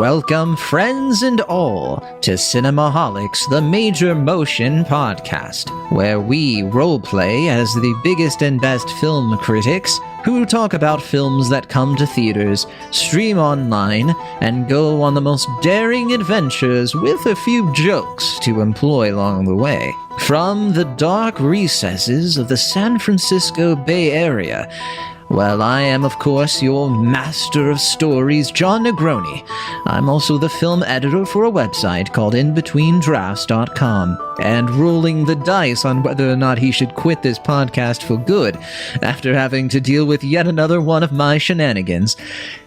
Welcome, friends and all, to Cinemaholics, the major motion podcast, where we roleplay as the biggest and best film critics who talk about films that come to theaters, stream online, and go on the most daring adventures with a few jokes to employ along the way. From the dark recesses of the San Francisco Bay Area, well, I am, of course, your master of stories, John Negroni. I'm also the film editor for a website called InBetweenDrafts.com, and rolling the dice on whether or not he should quit this podcast for good after having to deal with yet another one of my shenanigans.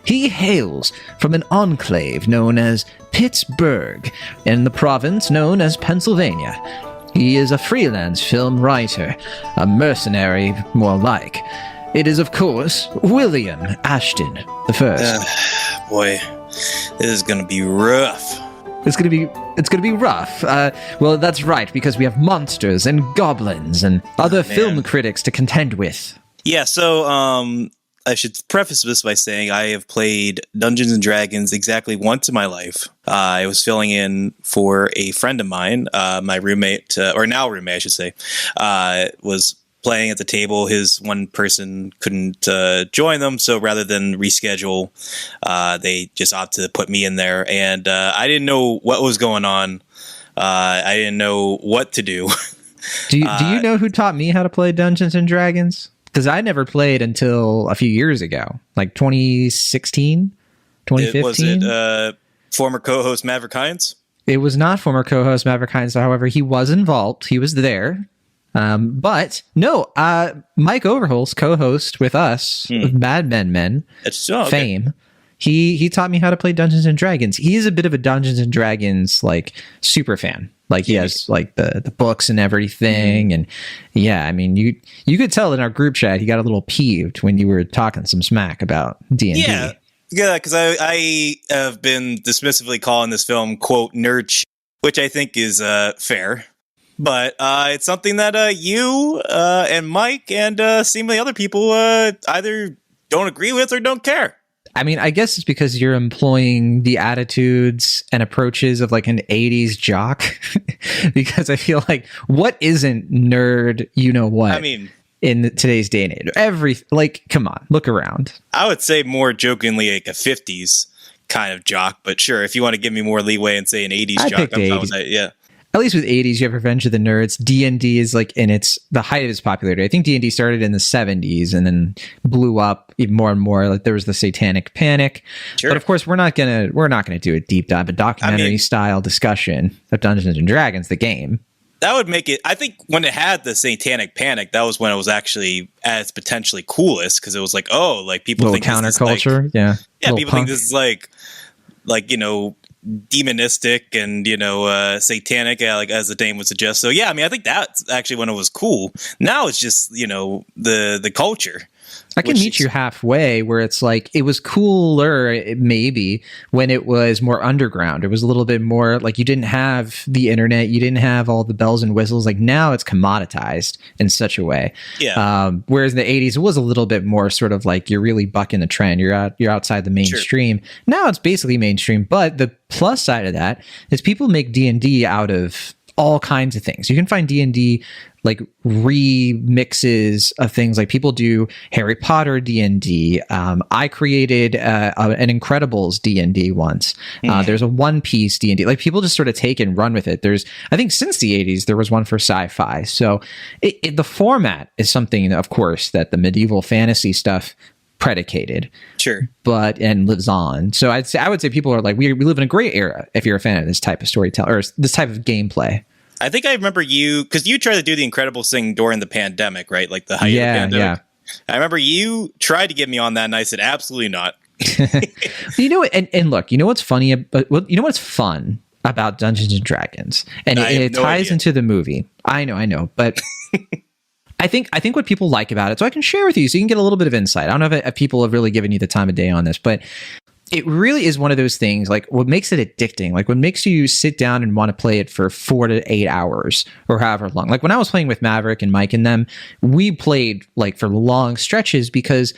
He hails from an enclave known as Pittsburgh, in the province known as Pennsylvania. He is a freelance film writer, a mercenary, more like. It is, of course, William Ashton the First. Boy, this is gonna be rough. It's gonna be rough. Well, that's right, because we have monsters and goblins and other film critics to contend with. Yeah, so I should preface this by saying I have played Dungeons and Dragons exactly once in my life. I was filling in for a friend of mine, my roommate, or now roommate, I should say, was playing at the table. His one person couldn't join them, so rather than reschedule, they just opted to put me in there, and I didn't know what was going on. I didn't know what to do. Do you know who taught me how to play Dungeons and Dragons? Because I never played until a few years ago, like 2016, 2015. Was it former co-host Maverick Hines? It was not former co-host Maverick Hines, however, he was involved. He was there. But no, Mike Overholtz, co-host with us of Mad Men fame. He taught me how to play Dungeons and Dragons. He's a bit of a Dungeons and Dragons like super fan. Like he has like the books and everything. And yeah, I mean, you could tell in our group chat he got a little peeved when you were talking some smack about D&D. Yeah, because I have been dismissively calling this film quote nerd shit, which I think is fair. But it's something that you and Mike and seemingly other people either don't agree with or don't care. I mean, I guess it's because you're employing the attitudes and approaches of like an 80s jock. Because I feel like, what isn't nerd, you know what? I mean, in today's day and age, come on, look around. I would say more jokingly like a 50s kind of jock. But sure, if you want to give me more leeway and say an 80s jock, I'm fine with that, yeah. At least with 80s, you have Revenge of the Nerds. D&D is like in the height of its popularity. I think D&D started in the 70s and then blew up even more and more. Like there was the Satanic Panic. Sure. But of course, we're not gonna do a deep dive, a documentary style discussion of Dungeons and Dragons, the game. That would make it. I think when it had the Satanic Panic, that was when it was actually at its potentially coolest, because it was like, oh, like people think counterculture, yeah, people think this is like demonistic and satanic, like as the name would suggest. So yeah, I mean, I think that's actually when it was cool. Now it's just the culture. I can meet you halfway, where it's like it was cooler maybe when it was more underground. It was a little bit more like you didn't have the internet, you didn't have all the bells and whistles. Like now it's commoditized in such a way. Yeah. Whereas in the 80s it was a little bit more sort of like you're really bucking the trend. You're outside the mainstream. Sure. Now it's basically mainstream, but the plus side of that is people make D&D out of all kinds of things. You can find D&D like remixes of things, like people do Harry Potter D&D. I created an Incredibles D&D once. There's a One Piece D&D. Like people just sort of take and run with it. I think since the 80s, there was one for sci-fi. So the format is something, of course, that the medieval fantasy stuff predicated. Sure. And lives on. So I would say people are like, we live in a great era if you're a fan of this type of storytelling or this type of gameplay. I think I remember you, because you tried to do the Incredibles thing during the pandemic, right? Like the height of the pandemic. Yeah. I remember you tried to get me on that, and I said, absolutely not. And look, you know what's funny? You know what's fun about Dungeons and Dragons? And it ties into the movie. I know, but I think what people like about it, so I can share with you, so you can get a little bit of insight. I don't know if people have really given you the time of day on this, but it really is one of those things, like what makes it addicting, like what makes you sit down and want to play it for 4 to 8 hours or however long. Like when I was playing with Maverick and Mike and them, we played like for long stretches because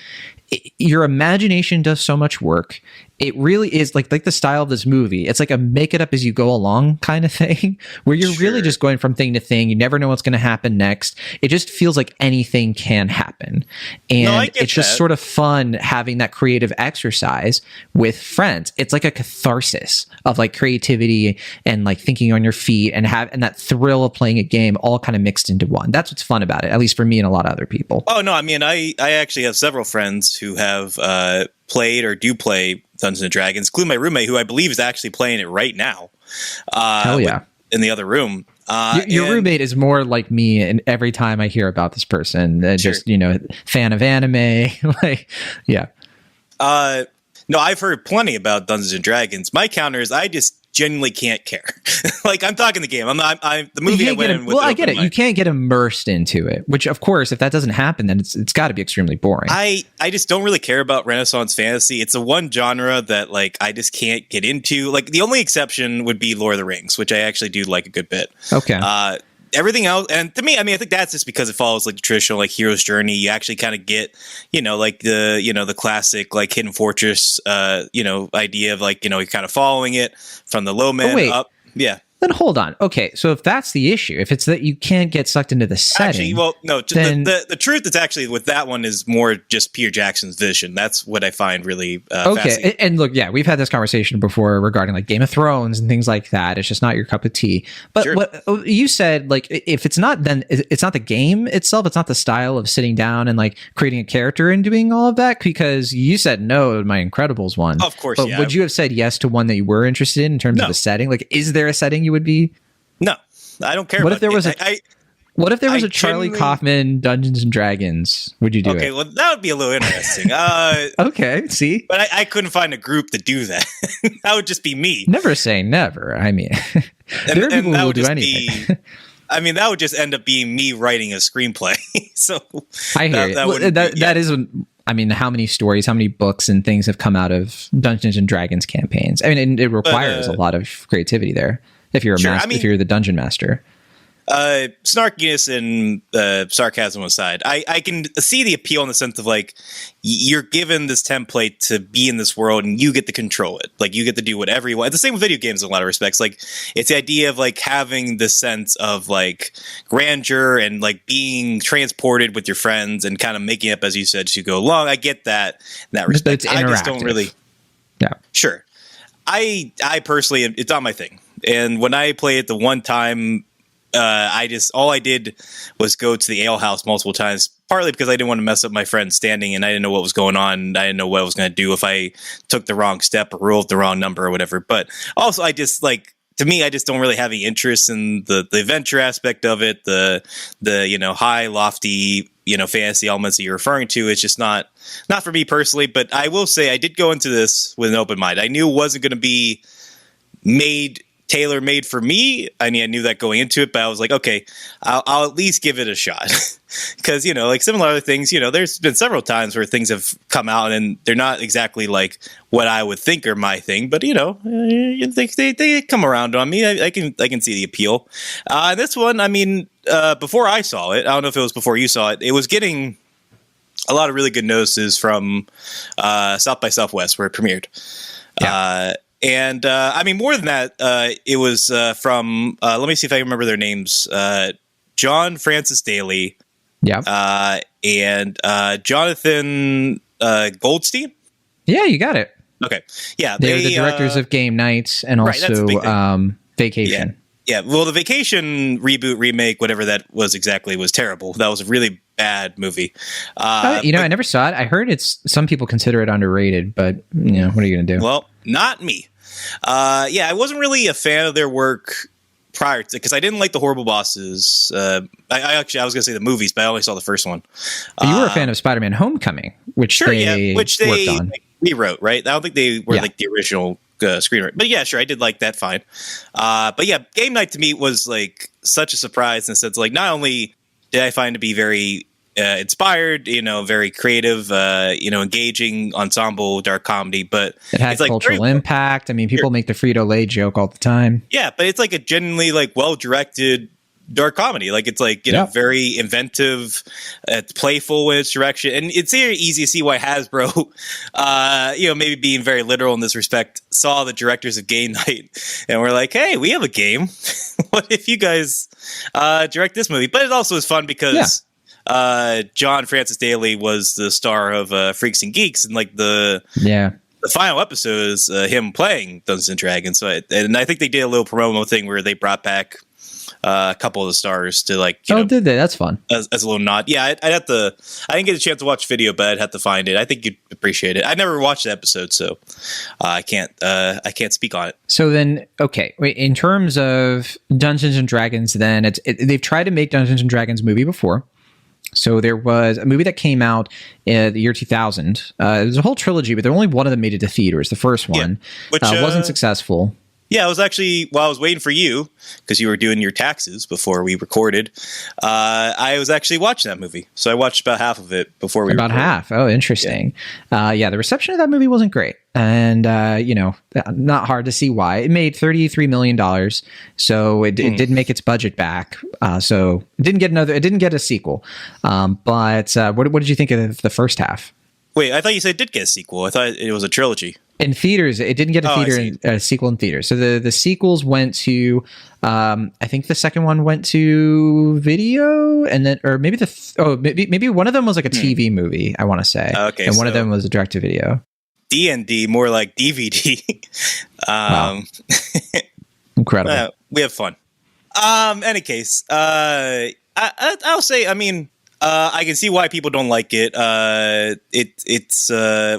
your imagination does so much work. it really is like the style of this movie. It's like a make it up as you go along kind of thing, where you're really just going from thing to thing. You never know what's going to happen next. It just feels like anything can happen. And it's just sort of fun having that creative exercise with friends. It's like a catharsis of like creativity and like thinking on your feet and that thrill of playing a game all kind of mixed into one. That's what's fun about it, at least for me and a lot of other people. Oh, no, I mean, I actually have several friends who have played or do play Dungeons and Dragons, including my roommate, who I believe is actually playing it right now. Hell yeah. In the other room. Your roommate is more like me, and every time I hear about this person, just, fan of anime, like, yeah. No, I've heard plenty about Dungeons and Dragons. My counter is I just genuinely can't care. Like, I'm talking the game. I'm the movie I went in with. Well, I get it. You can't get immersed into it, which, of course, if that doesn't happen, then it's got to be extremely boring. I just don't really care about Renaissance fantasy. It's the one genre that, like, I just can't get into. Like, the only exception would be Lord of the Rings, which I actually do like a good bit. Okay. Everything else, and to me, I mean, I think that's just because it follows like the traditional like hero's journey. You actually kind of get, like the classic like Hidden Fortress, idea of like, you're kind of following it from the low man up. Yeah. Then hold on. Okay, so if that's the issue, if it's that you can't get sucked into the setting, actually, well, no. Then the truth is actually with that one is more just Peter Jackson's vision. That's what I find really fascinating. And look, yeah, we've had this conversation before regarding like Game of Thrones and things like that. It's just not your cup of tea. But what you said, like, if it's not, then it's not the game itself. It's not the style of sitting down and like creating a character and doing all of that. Because you said no to my Incredibles one, of course. But would you have said yes to one that you were interested in terms of the setting? Like, is there a setting you would be? No, I don't care. What if there was a Charlie Kaufman Dungeons and Dragons? Would you do it? Okay, well, that would be a little interesting. Okay, see, but I couldn't find a group to do that. That would just be me. Never say never. I mean, there are people who will do anything. I mean, that would just end up being me writing a screenplay. So I hear you. That is. I mean, how many stories, how many books and things have come out of Dungeons and Dragons campaigns? I mean, it requires a lot of creativity there. If you're if you're the dungeon master. Snarkiness and sarcasm aside, I can see the appeal in the sense of like you're given this template to be in this world and you get to control it. Like you get to do whatever you want. It's the same with video games in a lot of respects. Like it's the idea of like having this sense of like grandeur and like being transported with your friends and kind of making up, as you said, as you go along. I get that in that respect. But it's interactive. I just don't really. Yeah. Sure. I personally, it's not my thing. And when I played it the one time, all I did was go to the ale house multiple times, partly because I didn't want to mess up my friend standing and I didn't know what was going on. I didn't know what I was going to do if I took the wrong step or rolled the wrong number or whatever. But also I just to me, I just don't really have any interest in the adventure aspect of it. The high, lofty, fantasy elements that you're referring to. It's just not for me personally. But I will say I did go into this with an open mind. I knew it wasn't going to be tailor-made for me. I mean, I knew that going into it, but I was like, okay, I'll at least give it a shot. Because, like similar other things, there's been several times where things have come out and they're not exactly like what I would think are my thing, but, they come around on me. I can see the appeal. This one, I mean, before I saw it, I don't know if it was before you saw it, it was getting a lot of really good notices from South by Southwest where it premiered. Yeah. And I mean, more than that, it was from, let me see if I remember their names, John Francis Daley, and Jonathan Goldstein. Yeah, you got it. Okay. Yeah. They're the directors of Game Nights and also Vacation. Yeah. Well, the Vacation reboot, remake, whatever that was exactly, was terrible. That was a really bad movie. I never saw it. I heard some people consider it underrated, but what are you going to do? Well, not me. I wasn't really a fan of their work prior to, because I didn't like the Horrible Bosses. I was going to say the movies, but I only saw the first one. You were a fan of Spider-Man Homecoming, which they worked on. Rewrote, right? I don't think they were like the original screenwriter, but yeah, sure, I did like that fine. But yeah, Game Night to me was like such a surprise in the sense like not only did I find it to be very inspired, very creative, engaging ensemble dark comedy, but it had cultural impact. I mean, people make the Frito-Lay joke all the time. Yeah, but it's like a genuinely like well-directed, dark comedy. Like it's like, you know, very inventive, it's playful in its direction. And it's very easy to see why Hasbro, you know, maybe being very literal in this respect, saw the directors of Game Night and we're like, hey, we have a game. What if you guys direct this movie? But it also is fun because John Francis Daley was the star of Freaks and Geeks, and like the final episode is him playing Dungeons and Dragons. So and I think they did a little promo thing where they brought back a couple of the stars to like, you know, did they? That's fun. As a little nod. Yeah, I'd have to. I didn't get a chance to watch video, but I'd have to find it. I think you'd appreciate it. I never watched the episode, so I can't speak on it. So then, okay, wait. In terms of Dungeons and Dragons, then they've tried to make Dungeons and Dragons movie before. So there was a movie that came out in the year 2000. It was a whole trilogy, but only one of them made it to theaters. The first one, which wasn't successful. Yeah, I was actually, while I was waiting for you, because you were doing your taxes before we recorded, I was actually watching that movie. So I watched about half of it before we recorded. About half? Oh, interesting. Yeah, the reception of that movie wasn't great. And, you know, not hard to see why. It made $33 million, so it didn't make its budget back. So it didn't get a sequel. But what did you think of the first half? Wait, I thought you said it did get a sequel. I thought it was a trilogy. In theaters, it didn't get a sequel in theaters. So the sequels went to, I think the second one went to video, and then, or maybe maybe one of them was like a TV movie, I want to say. Okay, and one of them was a direct to video. D&D, more like DVD. Wow. Incredible. We have fun. Any case, I'll say, I mean, I can see why people don't like it. It's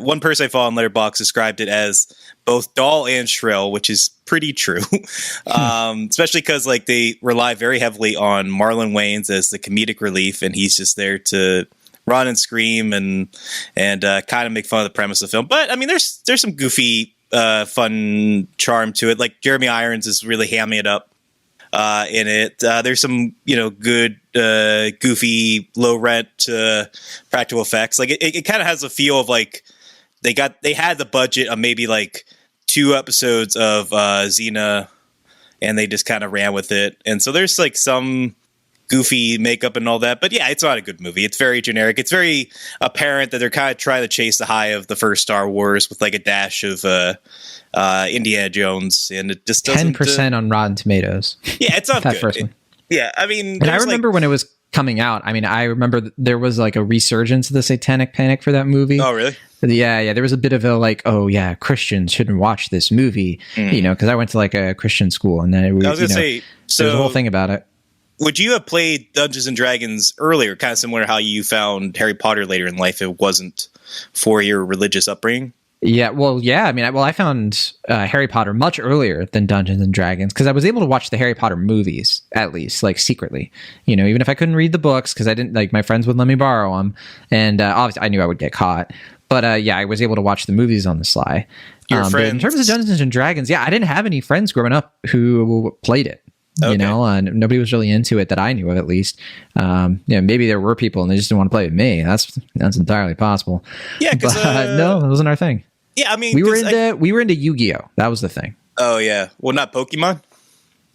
one person I follow on Letterboxd described it as both dull and shrill, which is pretty true. Especially because like they rely very heavily on Marlon Wayans as the comedic relief, and he's just there to run and scream and kind of make fun of the premise of the film. But I mean, there's some goofy, fun charm to it. Like Jeremy Irons is really hamming it up in it. There's some, you know, good, goofy, low rent practical effects. Like it kind of has a feel of like they had the budget of maybe like 2 episodes of Xena, and they just kind of ran with it. And so there's like some goofy makeup and all that, but yeah, it's not a good movie. It's very generic. It's very apparent that they're kind of trying to chase the high of the first Star Wars with like a dash of Indiana Jones, and it just doesn't. 10% on Rotten Tomatoes. Yeah, it's not that good. First one. Yeah, I mean, and I remember when it was coming out. I mean, I remember there was like a resurgence of the Satanic Panic for that movie. Oh, really? Yeah. There was a bit of a like, oh yeah, Christians shouldn't watch this movie, you know, because I went to like a Christian school, and then I was gonna say, so there's a whole thing about it. Would you have played Dungeons and Dragons earlier, kind of similar to how you found Harry Potter later in life? It wasn't for your religious upbringing. Yeah, well, yeah. I mean, I found Harry Potter much earlier than Dungeons and Dragons because I was able to watch the Harry Potter movies, at least, like secretly. You know, even if I couldn't read the books because I didn't, like, my friends would let me borrow them, and obviously I knew I would get caught. But yeah, I was able to watch the movies on the sly. Your friends, in terms of Dungeons and Dragons, yeah, I didn't have any friends growing up who played it. Okay. You know, and nobody was really into it that I knew of, at least. Maybe there were people and they just didn't want to play with me. That's entirely possible. Yeah, because no, it wasn't our thing. Yeah, I mean, we were into Yu-Gi-Oh. That was the thing. Oh yeah, well, not Pokemon.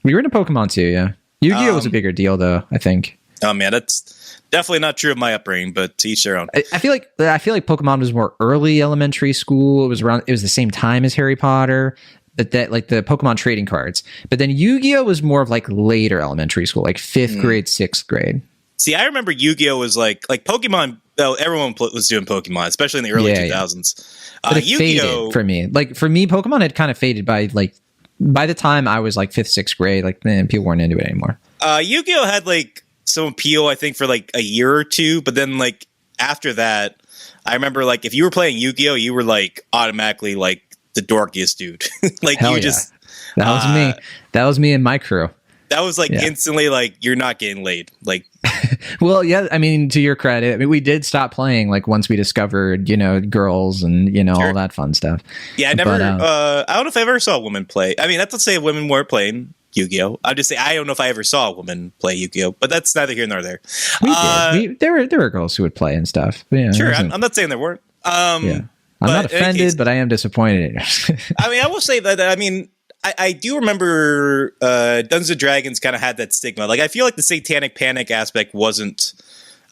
We were into Pokemon too. Yeah, Yu-Gi-Oh was a bigger deal, though. I think. Oh man, that's definitely not true of my upbringing, but to each their own. I feel like Pokemon was more early elementary school. It was the same time as Harry Potter. That like the Pokemon trading cards, but then Yu-Gi-Oh was more of like later elementary school, like 5th grade, 6th grade. See, I remember Yu-Gi-Oh was like Pokemon. Oh, everyone was doing Pokemon, especially in the early 2000s. But it Yu-Gi-Oh faded for me. Like for me, Pokemon had kind of faded by the time I was like 5th, 6th grade. Like, man, people weren't into it anymore. Yu-Gi-Oh had like some appeal, I think, for like a year or two, but then like after that, I remember like if you were playing Yu-Gi-Oh, you were like automatically like the dorkiest dude. Like Hell you yeah. That was me. That was me and my crew. That was like instantly like you're not getting laid. Like, well, yeah. I mean, to your credit, I mean, we did stop playing like once we discovered, you know, girls and you know all that fun stuff. Yeah, I never. I don't know if I ever saw a woman play. I mean, that's not to say women weren't playing Yu-Gi-Oh. I'll just say I don't know if I ever saw a woman play Yu-Gi-Oh. But that's neither here nor there. We did. There were girls who would play and stuff. Yeah, sure. I'm not saying there weren't. Yeah. I'm not offended, but I am disappointed. I mean, I will say that, I mean, I do remember Dungeons and Dragons kind of had that stigma. Like, I feel like the Satanic Panic aspect wasn't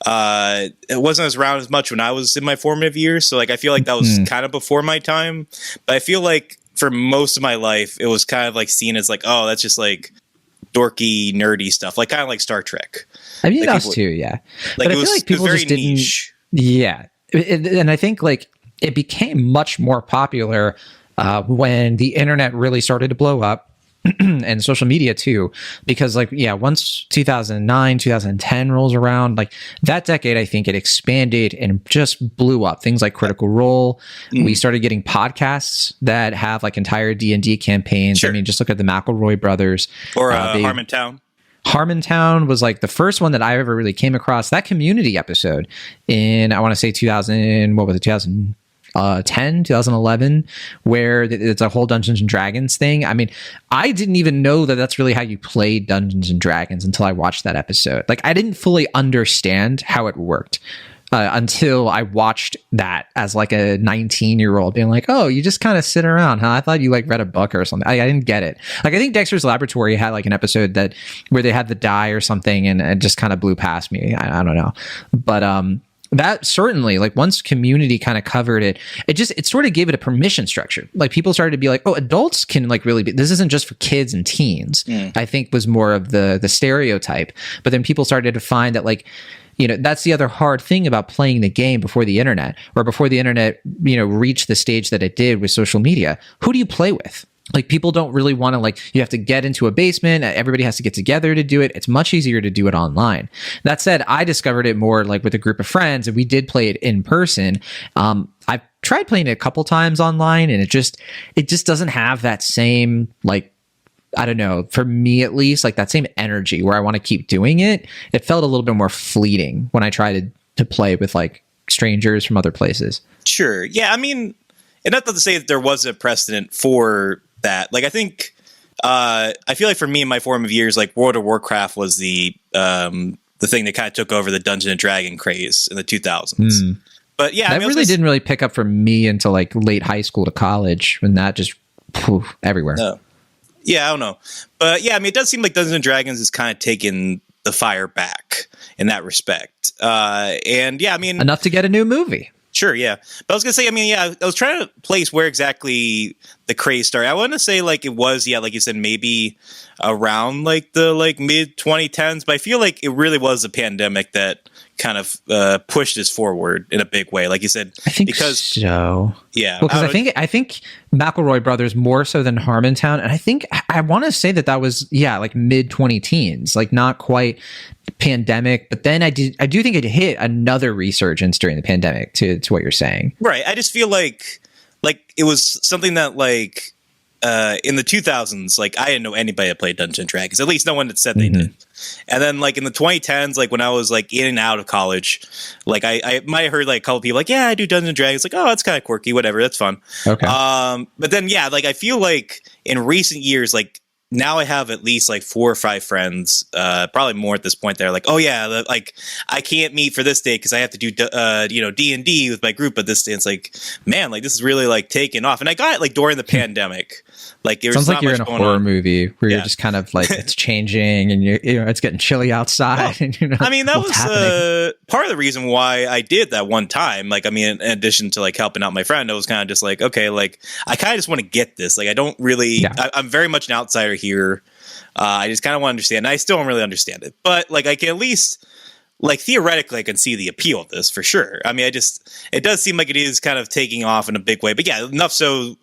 as around as much when I was in my formative years. So, like, I feel like that was kind of before my time. But I feel like for most of my life, it was kind of like seen as like, oh, that's just like dorky, nerdy stuff, like kind of like Star Trek. I mean, like us too, yeah. Like, but I feel like people just didn't. Niche. Yeah, and I think like it became much more popular when the internet really started to blow up. And social media too, because like, yeah, once 2009, 2010 rolls around, like that decade, I think it expanded and just blew up. Things like Critical Role. We started getting podcasts that have like entire D&D campaigns. Sure. I mean, just look at the McElroy brothers. Or Harmontown. Harmontown was like the first one that I ever really came across. That Community episode in, I want to say 2010, 2011, where it's a whole Dungeons and Dragons thing. I mean, I didn't even know that that's really how you played Dungeons and Dragons until I watched that episode. Like, I didn't fully understand how it worked until I watched that as like a 19-year-old, being like, oh, you just kind of sit around, huh? I thought you like read a book or something. I didn't get it. Like, I think Dexter's Laboratory had like an episode where they had the die or something, and it just kind of blew past me. I don't know. But that certainly, like, once Community kind of covered it, it sort of gave it a permission structure. Like, people started to be like, oh, adults can like really be, this isn't just for kids and teens. I think was more of the stereotype. But then people started to find that, like, you know, that's the other hard thing about playing the game before the internet, or before the internet, you know, reached the stage that it did with social media. Who do you play with? Like, people don't really want to, like, you have to get into a basement. Everybody has to get together to do it. It's much easier to do it online. That said, I discovered it more like with a group of friends, and we did play it in person. I've tried playing it a couple times online, and it just doesn't have that same, like, I don't know, for me at least, like that same energy where I want to keep doing it. It felt a little bit more fleeting when I tried to play with like strangers from other places. Sure. Yeah. I mean, and not to say that there was a precedent for that. Like, I think, I feel like for me in my formative years, like World of Warcraft was the thing that kind of took over the Dungeon and Dragon craze in the 2000s. But yeah, that didn't really pick up for me until like late high school to college, when that just everywhere. No. Yeah, I don't know. But yeah, I mean, it does seem like Dungeons and Dragons is kind of taking the fire back in that respect. And yeah, I mean, enough to get a new movie. Sure, yeah. But I was going to say, I mean, yeah, I was trying to place where exactly the craze started. I want to say, like, it was, yeah, like you said, maybe around, like, the, like, mid-2010s. But I feel like it really was the pandemic that kind of pushed us forward in a big way. Like you said, I think so. Yeah. Because I think McElroy Brothers more so than Harmontown. And I think, I want to say that was, yeah, like mid-2010s, like not quite pandemic, but then I do think it hit another resurgence during the pandemic to what you're saying. Right. I just feel like it was something that like in the 2000s, like I didn't know anybody that played Dungeons and Dragons, at least no one that said they did. And then like in the 2010s, like when I was like in and out of college, like I might have heard like a couple people like, yeah, I do Dungeons and Dragons. Like, oh, that's kind of quirky, whatever. That's fun. Okay. But then, yeah, like I feel like in recent years, like now I have at least like 4 or 5 friends, probably more at this point. They're like, oh yeah, like I can't meet for this day because I have to do, D&D with my group at this day. It's like, man, like this is really like taking off. And I got it like during the pandemic. Like it sounds like you're in a horror movie where you're just kind of like it's changing and it's getting chilly outside. Well, and, I mean, that was part of the reason why I did that one time. Like, I mean, in addition to like helping out my friend, I was kind of just like, okay, like I kind of just want to get this. Like, I don't really, I'm very much an outsider here. I just kind of want to understand. I still don't really understand it, but like I can at least. Like theoretically, I can see the appeal of this for sure. I mean, it does seem like it is kind of taking off in a big way. But yeah, enough so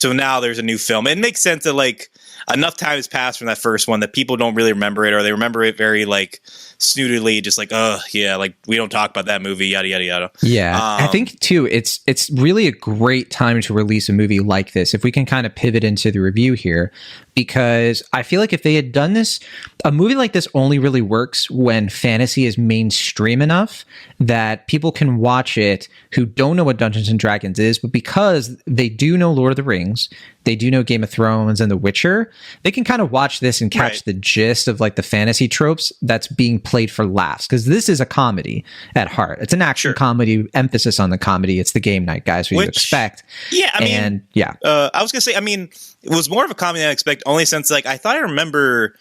now there's a new film. It makes sense that like enough time has passed from that first one that people don't really remember it, or they remember it very like snootily, just like, oh yeah, like we don't talk about that movie, yada yada yada. Yeah, I think too, it's really a great time to release a movie like this. If we can kind of pivot into the review here, because I feel like if they had done this, a movie like this only really works when fantasy is mainstream mainstream enough that people can watch it who don't know what Dungeons and Dragons is, but because they do know Lord of the Rings, they do know Game of Thrones and The Witcher, they can kind of watch this and catch the gist of like the fantasy tropes that's being played for laughs. Because this is a comedy at heart. It's an action comedy, emphasis on the comedy. It's the game night, guys, what you expect. Yeah, I mean, I was gonna say, I mean, it was more of a comedy than I expect, only since like I thought I remember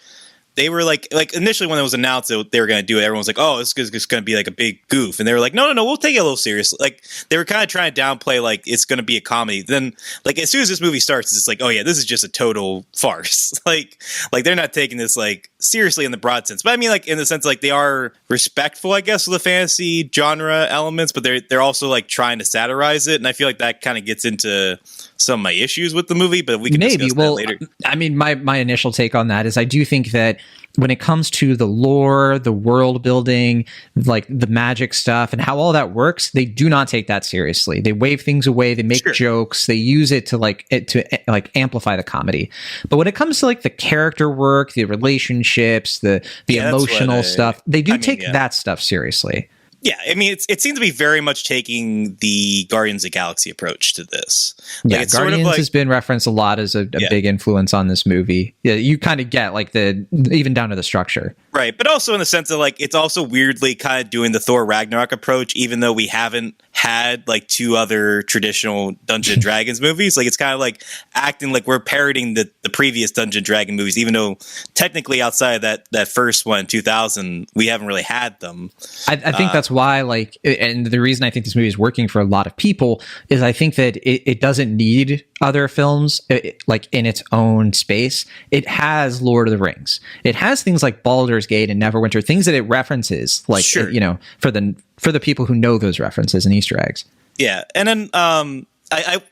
they were like initially when it was announced that they were going to do it, everyone was like, oh, it's going to be like a big goof. And they were like, no, we'll take it a little serious. Like they were kind of trying to downplay like it's going to be a comedy. Then like as soon as this movie starts, it's like, oh yeah, this is just a total farce. like they're not taking this like seriously in the broad sense. But I mean like in the sense like they are respectful, I guess, of the fantasy genre elements, but they're also like trying to satirize it. And I feel like that kind of gets into some of my issues with the movie, but we can discuss that later. I mean, my initial take on that is I do think that when it comes to the lore, the world building, like the magic stuff and how all that works, they do not take that seriously. They wave things away. They make jokes. They use it to amplify the comedy. But when it comes to like the character work, the relationships, the emotional stuff, they do take that stuff seriously. Yeah, I mean, it seems to be very much taking the Guardians of the Galaxy approach to this. Like, it's Guardians sort of has been referenced a lot as a big influence on this movie. Yeah, you kind of get like even down to the structure. Right, but also in the sense that like it's also weirdly kind of doing the Thor Ragnarok approach, even though we haven't had like two other traditional Dungeons and Dragons movies. Like it's kind of like acting like we're parroting the previous Dungeon Dragon movies, even though technically outside of that first one, 2000, we haven't really had them. I think that's why, like, and the reason I think this movie is working for a lot of people is I think that it doesn't need other films like in its own space. It has Lord of the Rings. It has things like Baldur's Gate and Neverwinter, things that it references, like you know, for the people who know those references and Easter eggs. Yeah, and then I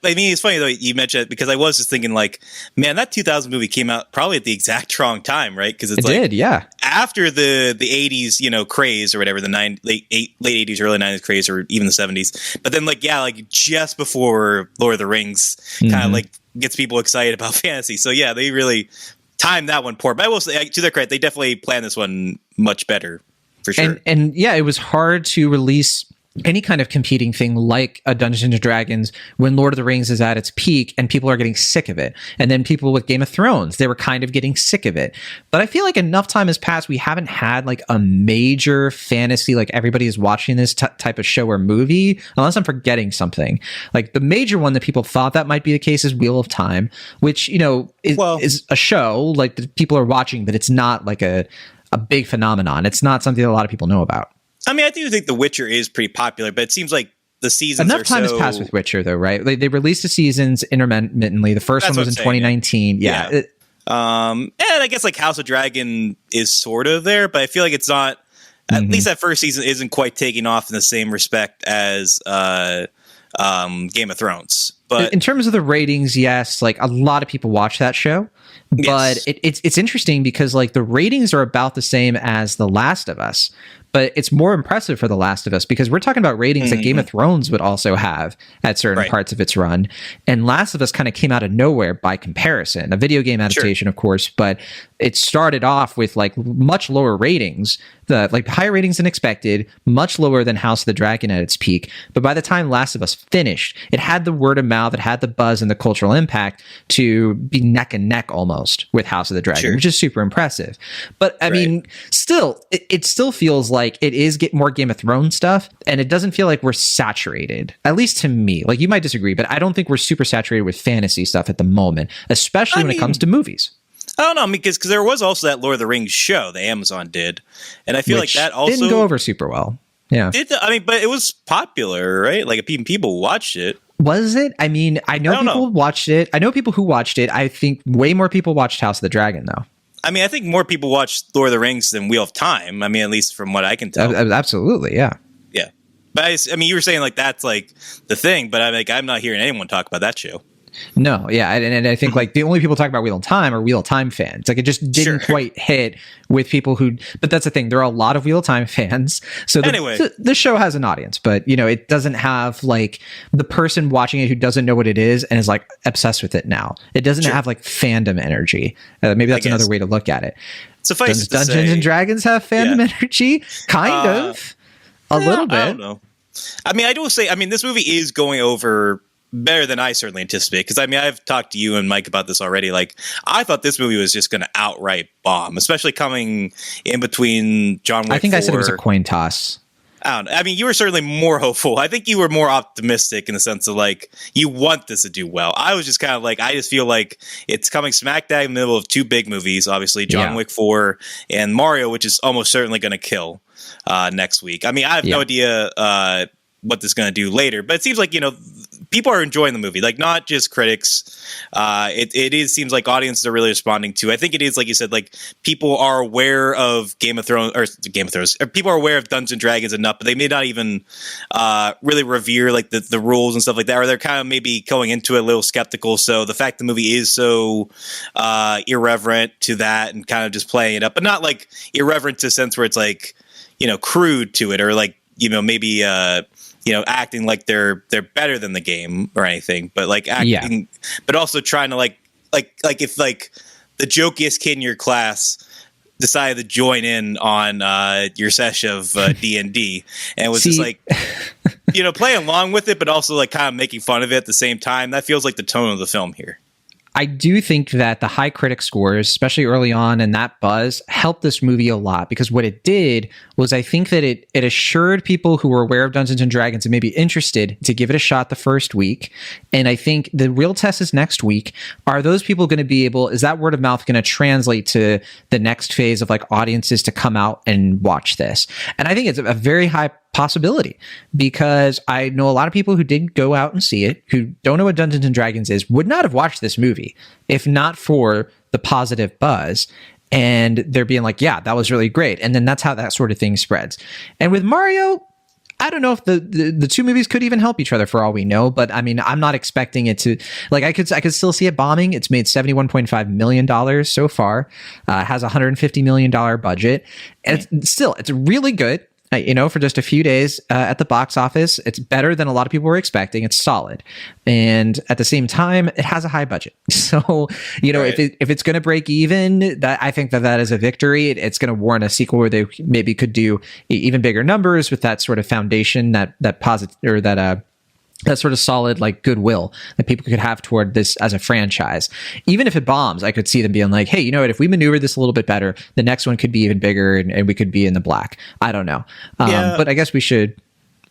mean, it's funny though you mentioned it because I was just thinking like, man, that 2000 movie came out probably at the exact wrong time, right? Because it did, after the 80s, you know, craze or whatever, the late 80s, early 90s craze, or even the 70s. But then like just before Lord of the Rings, kind of like gets people excited about fantasy. So yeah, they really timed that one poor. But I will say, to their credit, they definitely planned this one much better for sure. And yeah, it was hard to release any kind of competing thing like a Dungeons and Dragons when Lord of the Rings is at its peak and people are getting sick of it. And then people with Game of Thrones, they were kind of getting sick of it. But I feel like enough time has passed. We haven't had like a major fantasy, like everybody is watching this type of show or movie, unless I'm forgetting something. Like the major one that people thought that might be the case is Wheel of Time, which, you know, is a show like that people are watching, but it's not like a big phenomenon. It's not something that a lot of people know about. I mean, I do think The Witcher is pretty popular, but it seems like the seasons enough time has passed with Witcher, though, right? They released the seasons intermittently. The first one was in 2019. Yeah. And I guess like House of Dragon is sort of there, but I feel like it's not. At least that first season isn't quite taking off in the same respect as Game of Thrones. But in terms of the ratings, yes, like a lot of people watch that show. But it's interesting because like the ratings are about the same as The Last of Us, but it's more impressive for The Last of Us because we're talking about ratings that Game of Thrones would also have at certain parts of its run. And Last of Us kind of came out of nowhere by comparison, a video game adaptation, of course, but it started off with like much lower ratings, like higher ratings than expected, much lower than House of the Dragon at its peak. But by the time Last of Us finished, it had the word of mouth, it had the buzz and the cultural impact to be neck and neck almost with House of the Dragon, which is super impressive. But I mean, still, it still feels like it is more Game of Thrones stuff, and it doesn't feel like we're saturated, at least to me. Like you might disagree, but I don't think we're super saturated with fantasy stuff at the moment, especially when it comes to movies. I don't know, because there was also that Lord of the Rings show that Amazon did, and I feel like that also didn't go over super well. Yeah, but it was popular, right? Like people watched it. Was it? I mean, I know people watched it. I know people who watched it. I think way more people watched House of the Dragon, though. I mean, I think more people watched Lord of the Rings than Wheel of Time. I mean, at least from what I can tell. Absolutely, yeah. Yeah. But I mean, you were saying like that's like the thing, but I'm not hearing anyone talk about that show. No, yeah, and I think like the only people talking about Wheel of Time are Wheel of Time fans. Like it just didn't quite hit with people who. But that's the thing. There are a lot of Wheel of Time fans. So the show has an audience, but it doesn't have like the person watching it who doesn't know what it is and is like obsessed with it now. It doesn't have like fandom energy. Maybe that's another way to look at it. Suffice Does Dungeons and Dragons have fandom energy? Kind of, a little bit. I don't know. I mean, I do say. I mean, this movie is going over better than I certainly anticipated. Because I mean, I've talked to you and Mike about this already. Like, I thought this movie was just going to outright bomb, especially coming in between John Wick. I think I said it was a coin toss. I don't know. I mean, you were certainly more hopeful. I think you were more optimistic in the sense of like you want this to do well. I was just kind of like, I just feel like it's coming smack dab in the middle of two big movies, obviously John Wick 4 and Mario, which is almost certainly going to kill next week. I mean, I have no idea what this is going to do later, but it seems like, people are enjoying the movie, like not just critics. It seems like audiences are really responding to. I think it is, like you said, like people are aware of Game of Thrones, or people are aware of Dungeons and Dragons enough, but they may not even really revere like the rules and stuff like that, or they're kind of maybe going into it a little skeptical. So the fact the movie is so irreverent to that and kind of just playing it up, but not like irreverent to a sense where it's like, crude to it, or like, maybe acting like they're better than the game or anything, but like acting, but also trying to like if like the jokiest kid in your class decided to join in on your session of D&D and was just like, playing along with it, but also like kind of making fun of it at the same time. That feels like the tone of the film here. I do think that the high critic scores, especially early on, and that buzz helped this movie a lot, because what it did was I think that it assured people who were aware of Dungeons and Dragons and maybe interested to give it a shot the first week. And I think the real test is next week. Are those people going to be able, is that word of mouth going to translate to the next phase of like audiences to come out and watch this? And I think it's a very high possibility, because I know a lot of people who did go out and see it, who don't know what Dungeons and Dragons is, would not have watched this movie if not for the positive buzz. And they're being like, yeah, that was really great. And then that's how that sort of thing spreads. And with Mario, I don't know if the two movies could even help each other for all we know, but I mean, I'm not expecting it to, like, I could still see it bombing. It's made $71.5 million so far, has a $150 million budget. And it's really good. For just a few days at the box office. It's better than a lot of people were expecting. It's solid. And at the same time, it has a high budget. So, right. if it's going to break even, that I think that is a victory. It's going to warrant a sequel where they maybe could do even bigger numbers with that sort of foundation, that sort of solid like goodwill that people could have toward this as a franchise. Even if it bombs, I could see them being like, hey, you know what, if we maneuver this a little bit better, the next one could be even bigger and we could be in the black. I don't know. But I guess we should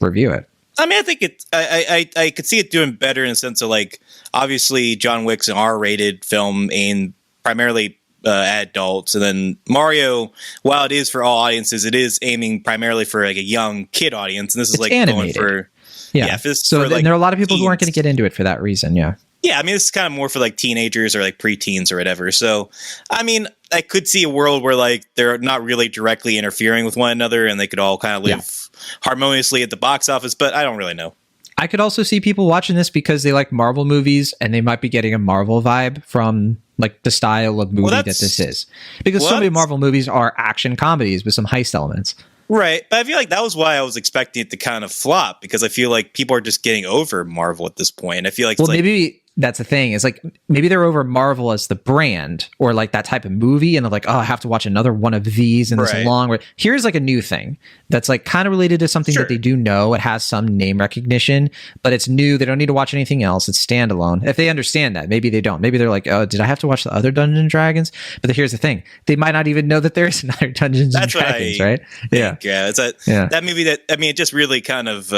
review it. I mean, I think I could see it doing better in the sense of like, obviously John Wick's an R-rated film aimed primarily at adults. And then Mario, while it is for all audiences, it is aiming primarily for like a young kid audience. And this is like animated. Going for... Yeah. So there are a lot of people who aren't going to get into it for that reason. Yeah. Yeah. I mean, this is kind of more for like teenagers or like preteens or whatever. So, I mean, I could see a world where like they're not really directly interfering with one another and they could all kind of live harmoniously at the box office, but I don't really know. I could also see people watching this because they like Marvel movies and they might be getting a Marvel vibe from like the style of movie that this is. Because so many Marvel movies are action comedies with some heist elements. Right. But I feel like that was why I was expecting it to kind of flop, because I feel like people are just getting over Marvel at this point. I feel like maybe that's the thing. Is like maybe they're over Marvel as the brand or like that type of movie, and they're like, oh, I have to watch another one of these in this long. Here's like a new thing that's like kind of related to something that they do know. It has some name recognition, but it's new. They don't need to watch anything else. It's standalone. If they understand that, maybe they don't. Maybe they're like, oh, did I have to watch the other Dungeons and Dragons? But here's the thing: they might not even know that there's another Dungeons and Dragons, right? Yeah, it's that movie that it just really kind of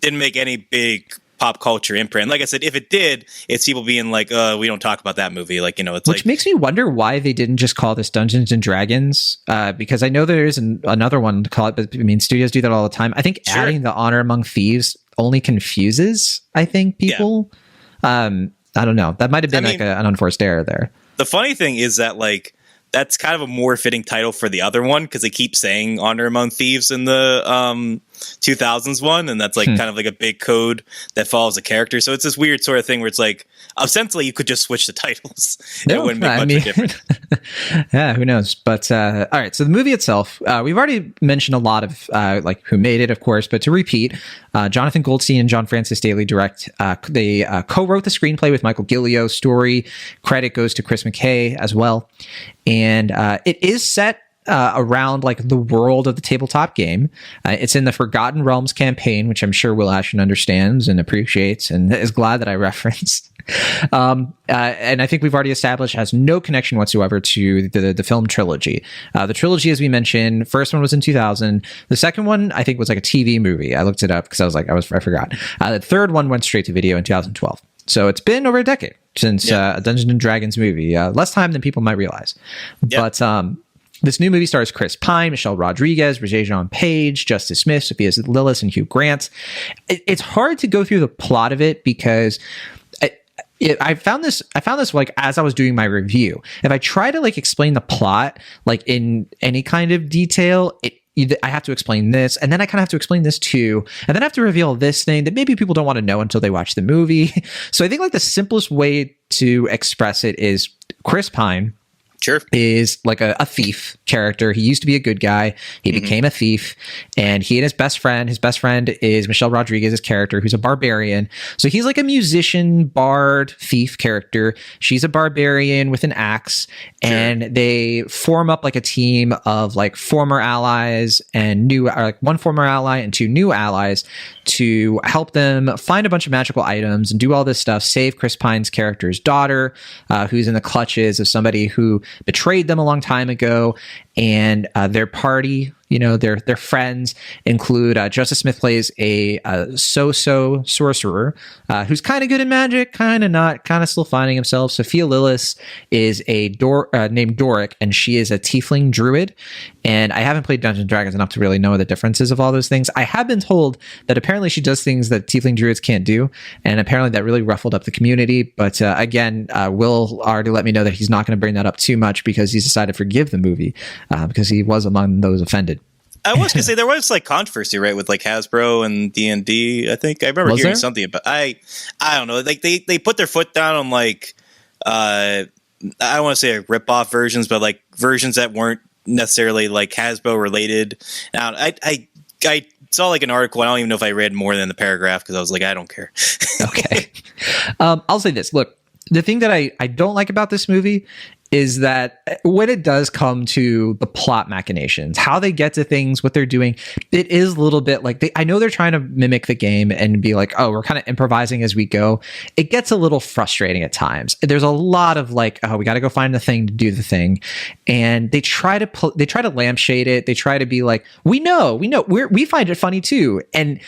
didn't make any big pop culture imprint. Like I said, if it did, it's people being like, we don't talk about that movie. Like, it's which makes me wonder why they didn't just call this Dungeons and Dragons. Because I know there is another one to call it, but I mean, studios do that all the time. I think adding the honor among thieves only confuses, I think, people. I don't know. That might have been an unforced error there. The funny thing is that like, that's kind of a more fitting title for the other one, because they keep saying honor among thieves in the 2000s one, and that's like kind of like a big code that follows a character. So it's this weird sort of thing where it's like ostensibly you could just switch the titles. It wouldn't make much of a difference. Yeah, who knows? But all right, so the movie itself, we've already mentioned a lot of like who made it, of course, but to repeat, Jonathan Goldstein and John Francis Daley direct. They co-wrote the screenplay with Michael Gillio. Story credit goes to Chris McKay as well, and it is set around like the world of the tabletop game. It's in the Forgotten Realms campaign, which I'm sure Will Ashton understands and appreciates and is glad that I referenced. And I think we've already established has no connection whatsoever to the film trilogy. The trilogy, as we mentioned, first one was in 2000. The second one, I think, was like a TV movie. I looked it up because I forgot. The third one went straight to video in 2012. So it's been over a decade since a Dungeons and Dragons movie. Less time than people might realize. Yep. But this new movie stars Chris Pine, Michelle Rodriguez, Regé-Jean Page, Justice Smith, Sophia Lillis, and Hugh Grant. It's hard to go through the plot of it because I found this like as I was doing my review. If I try to like explain the plot like in any kind of detail, I have to explain this, and then I kind of have to explain this too, and then I have to reveal this thing that maybe people don't want to know until they watch the movie. So I think like the simplest way to express it is Chris Pine is like a thief character. He used to be a good guy. He became a thief, and he and his best friend is Michelle Rodriguez's character, who's a barbarian. So he's like a musician, bard, thief character. She's a barbarian with an axe, and they form up like a team of like former allies and like one former ally and two new allies to help them find a bunch of magical items and do all this stuff, save Chris Pine's character's daughter, who's in the clutches of somebody who betrayed them a long time ago. And their party, their friends include Justice Smith plays a so-so sorcerer who's kind of good at magic, kind of not, kind of still finding himself. Sophia Lillis is a named Doric, and she is a tiefling druid. And I haven't played Dungeons & Dragons enough to really know the differences of all those things. I have been told that apparently she does things that tiefling druids can't do, and apparently that really ruffled up the community. But again, Will already let me know that he's not going to bring that up too much because he's decided to forgive the movie. Because he was among those offended. I was going to say there was like controversy, right, with like Hasbro and D&D. I think I remember hearing something about. I don't know. Like they put their foot down on like I don't want to say like rip-off versions, but like versions that weren't necessarily like Hasbro related. Now I saw like an article. I don't even know if I read more than the paragraph because I was like, I don't care. Okay, I'll say this. Look, the thing that I don't like about this movie is that when it does come to the plot machinations, how they get to things, what they're doing, it is a little bit like I know they're trying to mimic the game and be like, oh, we're kind of improvising as we go. It gets a little frustrating at times. There's a lot of like, oh, we got to go find the thing to do the thing, and they try to lampshade it. They try to be like, we know, we find it funny too, and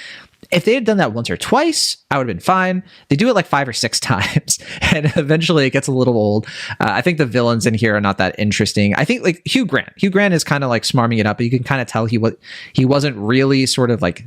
if they had done that once or twice, I would have been fine. They do it like 5 or 6 times, and eventually it gets a little old. I think the villains in here are not that interesting. I think like Hugh Grant is kind of like smarming it up, but you can kind of tell he wasn't really sort of like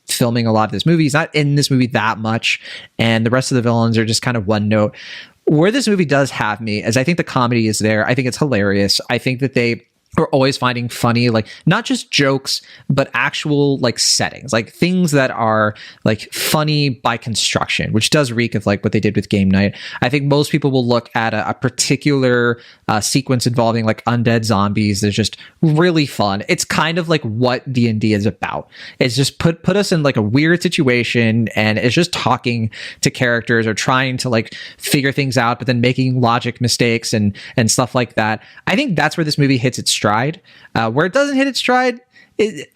filming a lot of this movie. He's not in this movie that much, and the rest of the villains are just kind of one note. Where this movie does have me is I think the comedy is there. I think it's hilarious. I think that they are always finding funny, like not just jokes, but actual like settings, like things that are like funny by construction, which does reek of like what they did with Game Night. I think most people will look at a particular sequence involving like undead zombies. They're just really fun. It's kind of like what D&D is about. It's just put us in like a weird situation, and it's just talking to characters or trying to like figure things out, but then making logic mistakes and stuff like that. I think that's where this movie hits its stride. Where it doesn't hit its stride,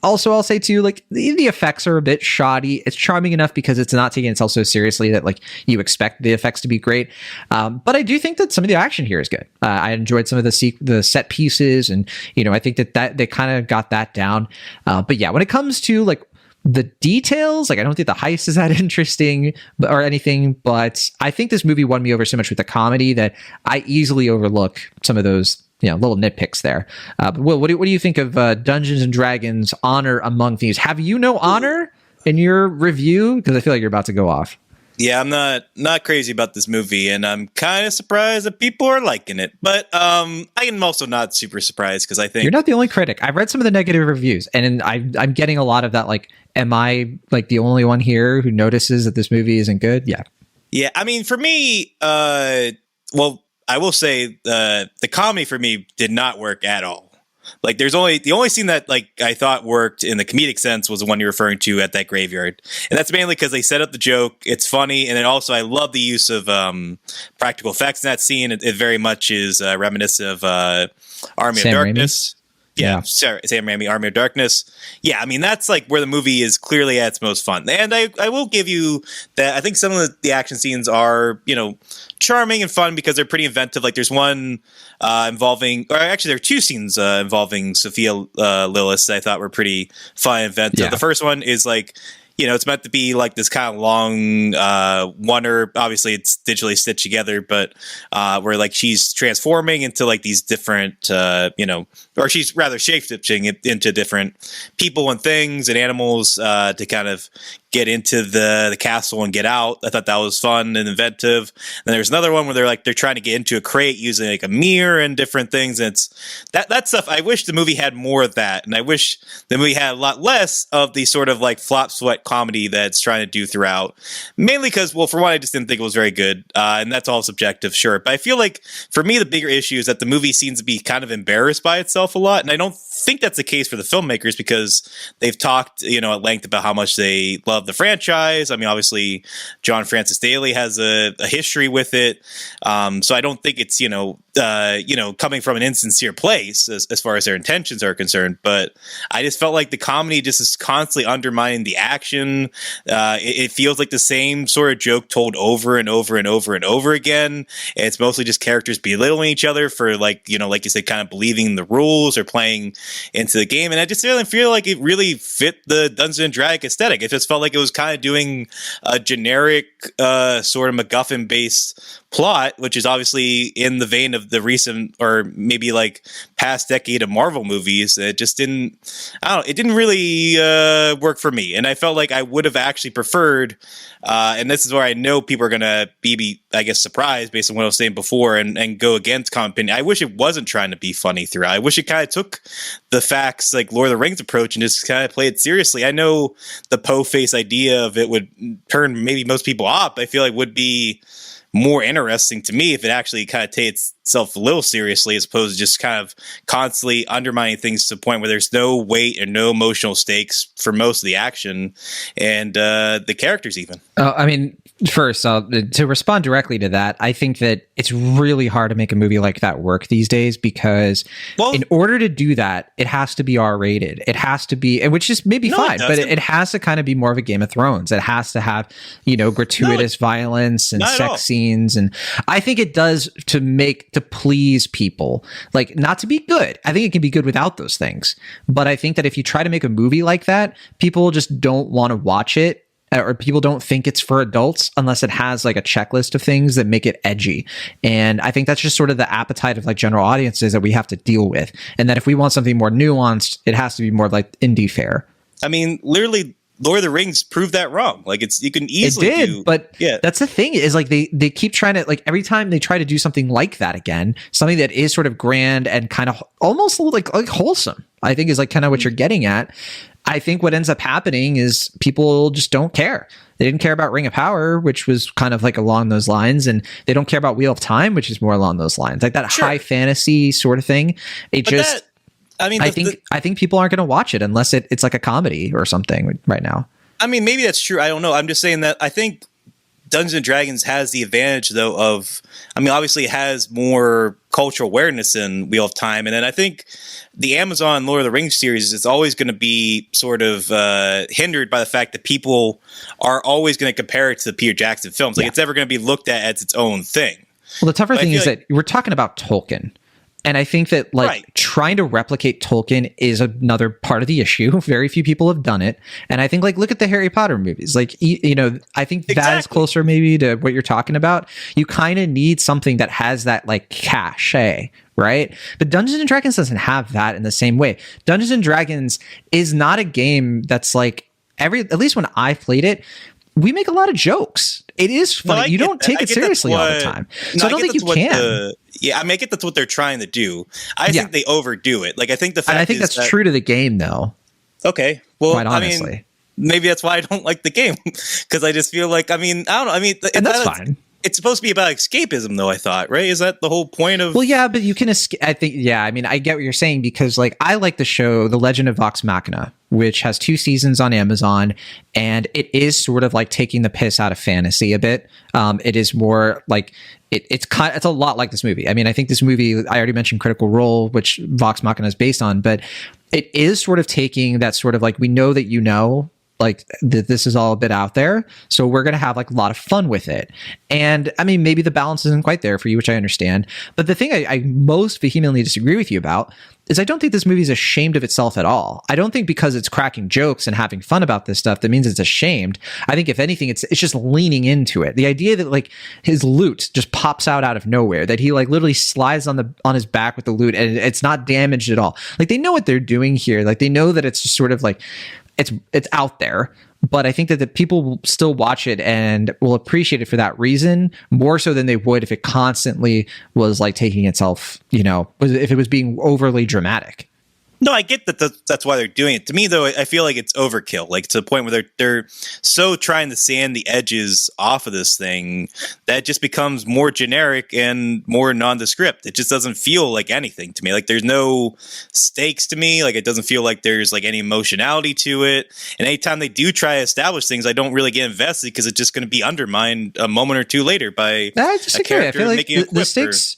also I'll say too, like the effects are a bit shoddy. It's charming enough because it's not taking itself so seriously that like you expect the effects to be great. But I do think that some of the action here is good. I enjoyed some of the set pieces, and I think that they kind of got that down. But yeah, when it comes to like the details, like I don't think the heist is that interesting or anything, but I think this movie won me over so much with the comedy that I easily overlook some of those little nitpicks there. But Will, what do you think of Dungeons and Dragons Honor Among Thieves? Have you no honor in your review? Because I feel like you're about to go off. Yeah, I'm not crazy about this movie, and I'm kind of surprised that people are liking it. But I am also not super surprised because I think You're not the only critic. I've read some of the negative reviews, and I'm getting a lot of that. Like, am I like the only one here who notices that this movie isn't good? Yeah. Yeah, I mean, for me, well, I will say the comedy for me did not work at all. Like, the only scene that like I thought worked in the comedic sense was the one you're referring to at that graveyard, and that's mainly because they set up the joke. It's funny, and then also I love the use of practical effects in that scene. It very much is reminiscent of Army of Darkness. Yeah, Sam Raimi, Army of Darkness. Yeah, I mean, that's like where the movie is clearly at its most fun. And I will give you that. I think some of the action scenes are, charming and fun because they're pretty inventive. Like, there's one involving, or actually there are two scenes involving Sophia Lillis that I thought were pretty fun and inventive. Yeah. The first one is like, it's meant to be like this kind of long wonder. Obviously, it's digitally stitched together, but where like she's transforming into like these different, or she's rather shapeshifting it into different people and things and animals to kind of get into the castle and get out. I thought that was fun and inventive. And there's another one where they're trying to get into a crate using like a mirror and different things. And it's that stuff. I wish the movie had more of that, and I wish the movie had a lot less of the sort of like flop sweat comedy that it's trying to do throughout. Mainly because, well, for one, I just didn't think it was very good, and that's all subjective, sure. But I feel like for me, the bigger issue is that the movie seems to be kind of embarrassed by itself a lot, and I don't think that's the case for the filmmakers because they've talked, at length about how much they love the franchise. I mean, obviously, John Francis Daley has a history with it, so I don't think it's coming from an insincere place as far as their intentions are concerned. But I just felt like the comedy just is constantly undermining the action. It feels like the same sort of joke told over and over and over and over again. And it's mostly just characters belittling each other for like you said, kind of believing the rules or playing into the game. And I just didn't feel like it really fit the Dungeons and Dragons aesthetic. It just felt like it was kind of doing a generic sort of MacGuffin based plot, which is obviously in the vein of the recent or maybe like past decade of Marvel movies. It just didn't really work for me. And I felt like I would have actually preferred, and this is where I know people are going to be, I guess, surprised based on what I was saying before and go against common opinion. I wish it wasn't trying to be funny throughout. I wish it kind of took the facts like Lord of the Rings approach and just kind of played it seriously. I know the po-face idea of it would turn maybe most people off, but I feel like would be more interesting to me if it actually kind of takes itself a little seriously as opposed to just kind of constantly undermining things to the point where there's no weight and no emotional stakes for most of the action and the characters even. I mean, first, to respond directly to that, I think that it's really hard to make a movie like that work these days because in order to do that, it has to be R-rated. It has to be, which is maybe fine, but it has to kind of be more of a Game of Thrones. It has to have, gratuitous violence and sex scenes. And I think it does to please people, like not to be good. I think it can be good without those things. But I think that if you try to make a movie like that, people just don't want to watch it. Or people don't think it's for adults unless it has like a checklist of things that make it edgy. And I think that's just sort of the appetite of like general audiences that we have to deal with. And that if we want something more nuanced, it has to be more like indie fare. I mean, literally, Lord of the Rings proved that wrong. Like you can easily but that's the thing is like they keep trying to, like every time they try to do something like that again, something that is sort of grand and kind of almost like wholesome, I think is like kind of what you're getting at. I think what ends up happening is people just don't care. They didn't care about Ring of Power, which was kind of like along those lines, and they don't care about Wheel of Time, which is more along those lines, like that high fantasy sort of thing. I think people aren't going to watch it unless it's like a comedy or something right now. I mean, maybe that's true. I don't know. I'm just saying that I think Dungeons and Dragons has the advantage, though, obviously it has more cultural awareness than Wheel of Time. And then I think the Amazon Lord of the Rings series is always going to be sort of hindered by the fact that people are always going to compare it to the Peter Jackson films. Like it's never going to be looked at as its own thing. Well, the tougher thing is that we're talking about Tolkien. And I think that trying to replicate Tolkien is another part of the issue. Very few people have done it. And I think look at the Harry Potter movies. I think that is closer maybe to what you're talking about. You kind of need something that has that like cachet, right? But Dungeons and Dragons doesn't have that in the same way. Dungeons and Dragons is not a game that's like at least when I played it, we make a lot of jokes. It is funny. No, you don't take it seriously all the time. So I don't think you can. I get that's what they're trying to do. I think they overdo it. Like, I think the fact and I think that's true to the game, though. Okay. Well, quite honestly. I mean, maybe that's why I don't like the game, because I just feel like, I mean, I don't know. I mean, and that's fine. It's supposed to be about escapism, though, I thought, right? Is that the whole point of... Well, yeah, but you can escape. I think, yeah, I mean, I get what you're saying, because, like, I like the show The Legend of Vox Machina, which has 2 seasons on Amazon, and it is sort of like taking the piss out of fantasy a bit. It is more like... It's a lot like this movie. I mean, I think this movie, I already mentioned Critical Role, which Vox Machina is based on, but it is sort of taking that sort of like, we know that like this is all a bit out there, so we're going to have like a lot of fun with it. And I mean, maybe the balance isn't quite there for you, which I understand. But the thing I most vehemently disagree with you about is I don't think this movie is ashamed of itself at all. I don't think because it's cracking jokes and having fun about this stuff, that means it's ashamed. I think if anything, it's just leaning into it. The idea that like his loot just pops out of nowhere, that he like literally slides on his back with the loot and it's not damaged at all. Like, they know what they're doing here. Like, they know that it's just sort of like, it's out there, but I think that the people will still watch it and will appreciate it for that reason, more so than they would if it constantly was like taking itself, if it was being overly dramatic. No, I get that that's why they're doing it. To me, though, I feel like it's overkill, like to the point where they're so trying to sand the edges off of this thing that it just becomes more generic and more nondescript. It just doesn't feel like anything to me. Like, there's no stakes to me. Like, it doesn't feel like there's like any emotionality to it. And anytime they do try to establish things, I don't really get invested, because it's just going to be undermined a moment or two later by a character making a quip. The stakes.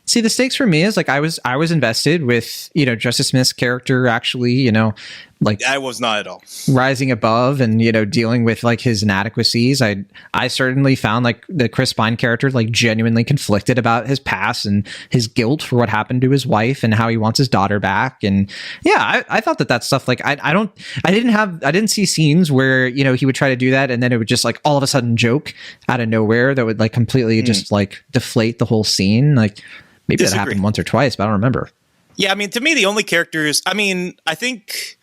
See, the stakes for me is like I was invested with, Justice Smith's character actually, like I was not at all rising above and, dealing with like his inadequacies. I certainly found like the Chris Pine character like genuinely conflicted about his past and his guilt for what happened to his wife and how he wants his daughter back. And yeah, I thought that stuff, like I didn't see scenes where, he would try to do that and then it would just like all of a sudden joke out of nowhere that would like completely just like deflate the whole scene. Like, maybe that happened once or twice, but I don't remember. Yeah, I mean, to me, the only characters... I mean, I think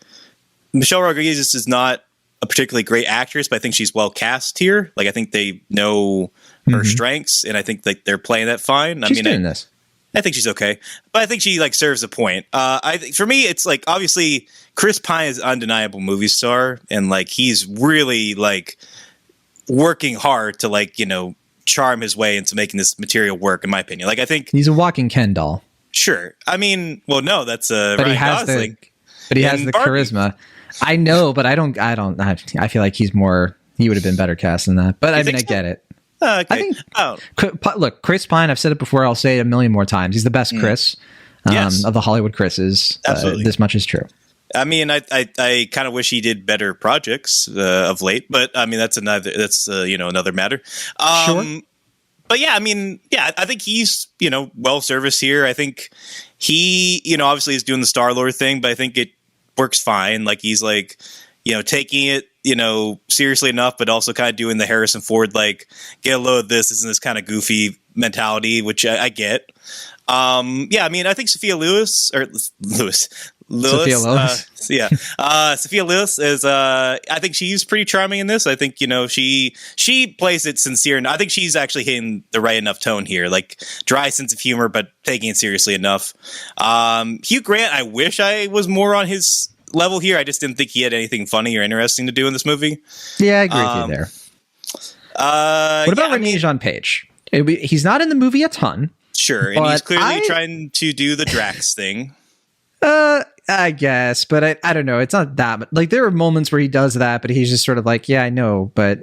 Michelle Rodriguez is not a particularly great actress, but I think she's well cast here. Like, I think they know her strengths, and I think like they're playing that fine. She's doing this. I think she's okay, but I think she like serves a point. For me, it's like, obviously Chris Pine is an undeniable movie star, and like he's really like working hard to like charm his way into making this material work, in my opinion. Like, I think he's a walking Ken doll. Sure. I mean, well, no, that's Ryan Gosling. But he has the charisma. I know, but I feel like he would have been better cast than that. But I mean, I get it. Okay. I think, look, Chris Pine, I've said it before, I'll say it a million more times. He's the best Chris of the Hollywood Chris's. Absolutely. This much is true. I mean, I kind of wish he did better projects of late, but I mean, that's another matter. Sure. But yeah, I mean, yeah, I think he's, well serviced here. I think he, obviously is doing the Star-Lord thing, but I think it works fine. Like, he's like, taking it, seriously enough, but also kind of doing the Harrison Ford, like, get a load of this, isn't this kind of goofy mentality, which I get. Yeah, I mean, I think Sophia Lillis. Sophia Lillis. Sophia Lillis is I think she's pretty charming in this. I think she plays it sincere, and I think she's actually hitting the right enough tone here, like dry sense of humor but taking it seriously enough. Hugh Grant, I wish I was more on his level here. I just didn't think he had anything funny or interesting to do in this movie. Yeah, I agree with you there. What about Regé-Jean Page? He's not in the movie a ton. Sure, and he's clearly trying to do the Drax thing. I guess, but I don't know. It's not that much. Like, there are moments where he does that, but he's just sort of like, yeah, I know, but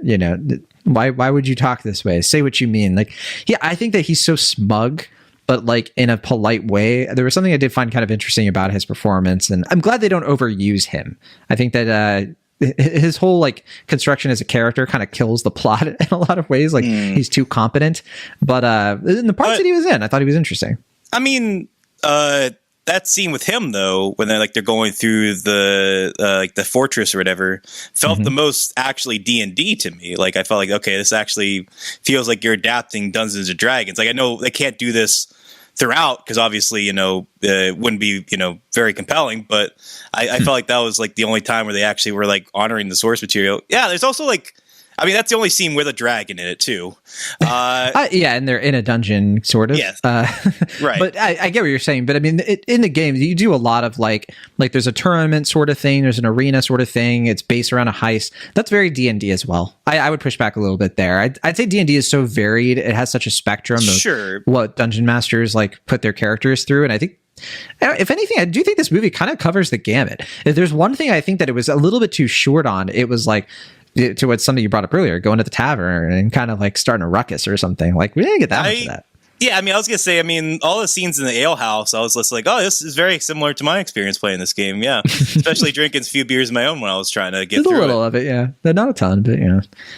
why would you talk this way? Say what you mean. Like, yeah, I think that he's so smug, but like in a polite way. There was something I did find kind of interesting about his performance, and I'm glad they don't overuse him. I think that his whole like construction as a character kind of kills the plot in a lot of ways. Like, he's too competent, but in the parts that he was in, I thought he was interesting. I mean, that scene with him though, when they're going through the fortress or whatever, felt the most actually D&D to me. Like, I felt like, okay, this actually feels like you're adapting Dungeons and Dragons. Like, I know they can't do this throughout because obviously it wouldn't be very compelling, but I felt like that was like the only time where they actually were like honoring the source material. Yeah, there's also like, I mean, that's the only scene with a dragon in it too. Yeah, and they're in a dungeon, sort of. Yes. Right. But I get what you're saying. But I mean, in the game, you do a lot of like there's a tournament sort of thing. There's an arena sort of thing. It's based around a heist. That's very D&D as well. I would push back a little bit there. I'd say D&D is so varied. It has such a spectrum of what dungeon masters like put their characters through. And I think, if anything, I do think this movie kind of covers the gamut. If there's one thing I think that it was a little bit too short on, it was like, to what something you brought up earlier, going to the tavern and kind of like starting a ruckus or something. Like, we didn't get that much of that. Yeah, I mean, I was going to say, all the scenes in the ale house, I was just like, oh, this is very similar to my experience playing this game. Yeah. Especially drinking a few beers of my own when I was trying to get through a little of it, yeah. Not a ton, but,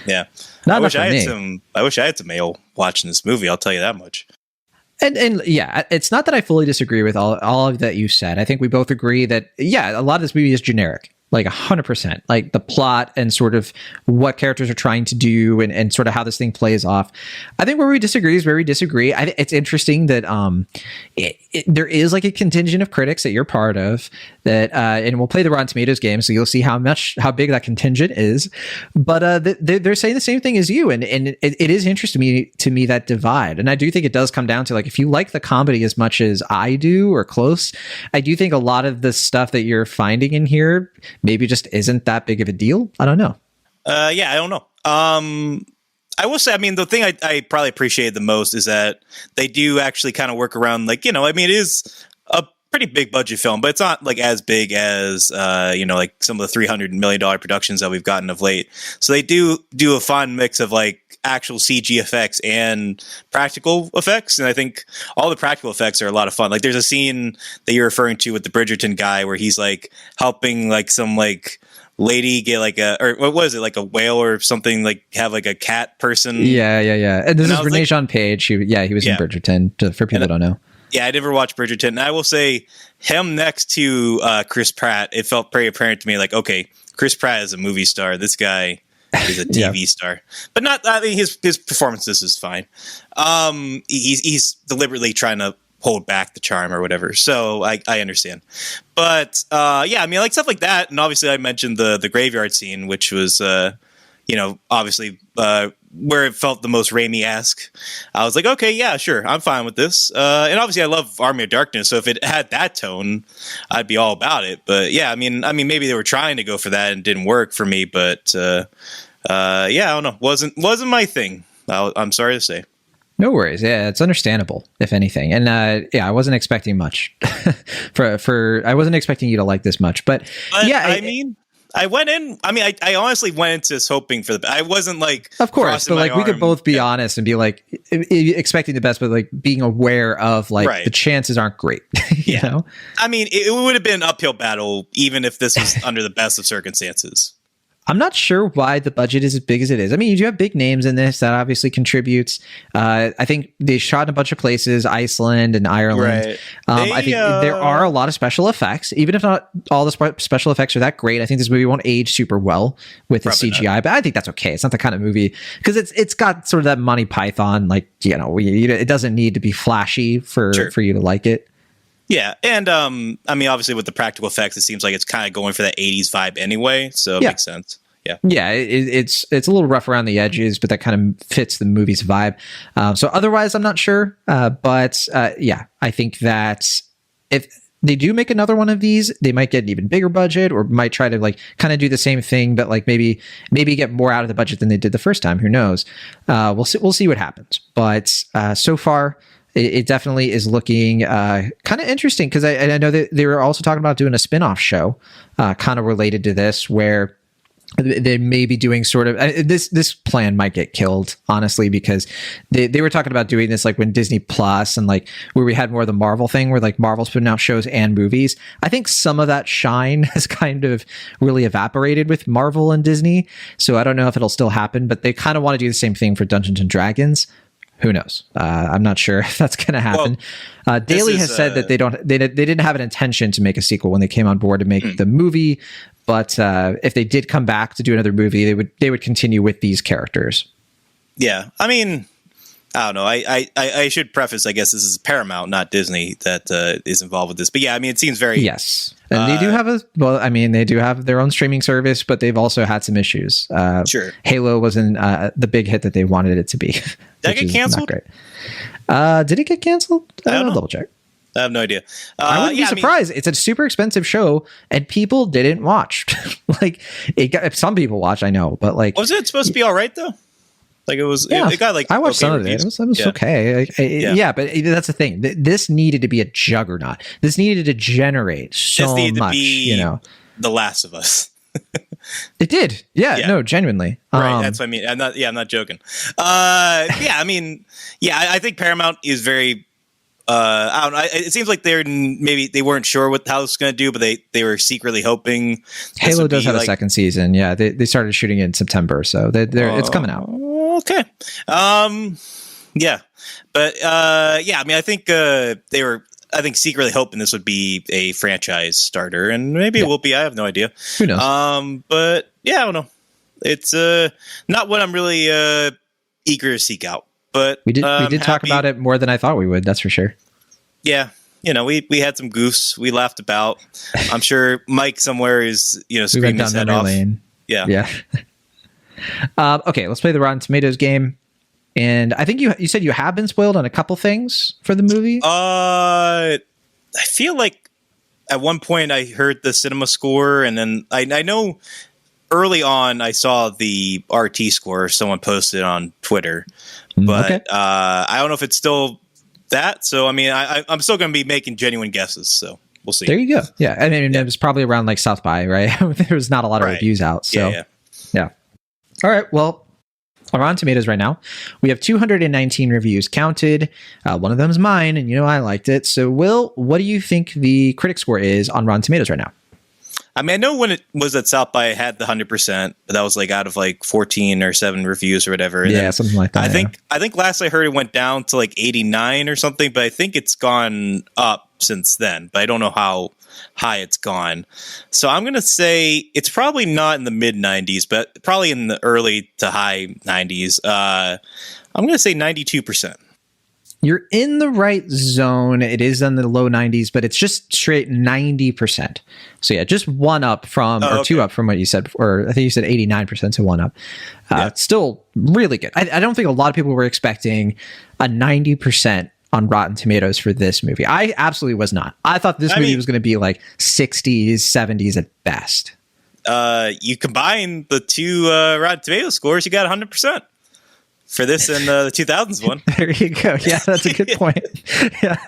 Yeah. I wish I had some ale watching this movie, I'll tell you that much. And yeah, it's not that I fully disagree with all of that you said. I think we both agree that, yeah, a lot of this movie is generic. Like 100%, like the plot and sort of what characters are trying to do and sort of how this thing plays off. I think where we disagree is where we disagree. It's interesting that there is like a contingent of critics that you're part of that, and we'll play the Rotten Tomatoes game, so you'll see how big that contingent is. But they're saying the same thing as you, and it is interesting to me that divide. And I do think it does come down to like if you like the comedy as much as I do or close, I do think a lot of the stuff that you're finding in here maybe just isn't that big of a deal. I don't know. Yeah, I don't know. I will say, the thing I probably appreciate the most is that they do actually kind of work around, like, it is a pretty big budget film, but it's not like as big as, like some of the $300 million productions that we've gotten of late. So they do a fun mix of like actual CG effects and practical effects. And I think all the practical effects are a lot of fun. Like there's a scene that you're referring to with the Bridgerton guy where he's like helping like some like lady get like or what was it, like a whale or something, like have like a cat person. Yeah. And this is Regé-Jean Page. He was in Bridgerton, for people who don't know. Yeah, I never watched Bridgerton. And I will say him next to Chris Pratt, it felt very apparent to me like, okay, Chris Pratt is a movie star. This guy is a TV star, but not. I mean, his performances is fine. He's deliberately trying to hold back the charm or whatever. So I understand, but yeah, like stuff like that. And obviously, I mentioned the graveyard scene, which was obviously where it felt the most Raimi-esque. I was like, okay, yeah, sure, I'm fine with this. And obviously, I love Army of Darkness, so if it had that tone, I'd be all about it. But yeah, I mean, maybe they were trying to go for that and it didn't work for me. But yeah, I don't know, wasn't my thing. I'm sorry to say. No worries. Yeah, it's understandable, if anything. And yeah, I wasn't expecting much. I wasn't expecting you to like this much, but yeah, I went in. I honestly went into this hoping for the best. I wasn't like, of course, but like we could both be honest and be like expecting the best, but like being aware of like the chances aren't great. you know? It would have been an uphill battle even if this was under the best of circumstances. I'm not sure why the budget is as big as it is. You do have big names in this that obviously contributes. I think they shot in a bunch of places, Iceland and Ireland. Right. I think there are a lot of special effects, even if not all the special effects are that great. I think this movie won't age super well with the CGI, but I think that's okay. It's not the kind of movie because it's got sort of that Monty Python, like, it doesn't need to be flashy for you to like it. Yeah, and obviously with the practical effects, it seems like it's kind of going for that 80s vibe anyway, so it makes sense. Yeah, it's a little rough around the edges, but that kind of fits the movie's vibe. So otherwise, I'm not sure, but yeah, I think that if they do make another one of these, they might get an even bigger budget, or might try to like kind of do the same thing, but like maybe get more out of the budget than they did the first time. Who knows? We'll see what happens. But so far, it definitely is looking kind of interesting because I know that they were also talking about doing a spin-off show kind of related to this where they may be doing sort of this plan might get killed, honestly, because they were talking about doing this like when Disney Plus and like where we had more of the Marvel thing where like Marvel's putting out shows and movies. I think some of that shine has kind of really evaporated with Marvel and Disney. So I don't know if it'll still happen, but they kind of want to do the same thing for Dungeons and Dragons. Who knows? I'm not sure if that's going to happen. Well, Daley has said that they didn't have an intention to make a sequel when they came on board to make the movie, but if they did come back to do another movie, they would continue with these characters. Yeah, I don't know. I should preface, I guess this is Paramount, not Disney, that is involved with this. But yeah, I mean, it seems very... Yes. And they do have they do have their own streaming service, but they've also had some issues. Sure. Halo wasn't the big hit that they wanted it to be. Did that get canceled? Did it get canceled? I don't know. Double check. I have no idea. I wouldn't be surprised. It's a super expensive show, and people didn't watch. Some people watched, I know, but like... Was it supposed to be all right, though? Like it was, it got like... I watched some of it. It was okay. But that's the thing. This needed to be a juggernaut. This needed to generate so much, The Last of Us. It did. Yeah, no, genuinely. Right, that's what I mean. I'm not joking. I think Paramount is very... I don't know. It seems like they weren't sure how this was going to do, but they were secretly hoping. Halo does have a second season. Yeah, they started shooting it in September, so it's coming out. Okay. Yeah, but I mean, I think they were. I think secretly hoping this would be a franchise starter, and maybe it will be. I have no idea. Who knows? But yeah, I don't know. It's not what I'm really eager to seek out. But we did talk about it more than I thought we would. That's for sure. Yeah, we had some goofs. We laughed about. I'm sure Mike somewhere is screaming his head off. Lane. Yeah. Okay, let's play the Rotten Tomatoes game. And I think you said you have been spoiled on a couple things for the movie. I feel like at one point I heard the cinema score, and then I know early on I saw the RT score someone posted on Twitter. But I don't know if it's still that. So, I mean, I'm still going to be making genuine guesses. So we'll see. There you go. Yeah. I mean, it was probably around like South by, right? There was not a lot of reviews out. So, yeah. All right. Well, on Rotten Tomatoes right now, we have 219 reviews counted. One of them is mine, and I liked it. So, Will, what do you think the critic score is on Rotten Tomatoes right now? I mean, I know when it was at South by, it had the 100%, but that was like out of like 14 or 7 reviews or whatever. And something like that. I think last I heard it went down to like 89 or something, but I think it's gone up since then. But I don't know how high it's gone. So I'm going to say it's probably not in the mid 90s, but probably in the early to high 90s. I'm going to say 92%. You're in the right zone. It is in the low 90s, but it's just straight 90%. So yeah, just one up from, or two up from what you said, or I think you said 89%, so one up. Still really good. I don't think a lot of people were expecting a 90% on Rotten Tomatoes for this movie. I absolutely was not. I thought this movie was going to be like 60s, 70s at best. You combine the two Rotten Tomatoes scores, you got 100%. For this and the 2000s one. There you go. Yeah, that's a good point. Yeah,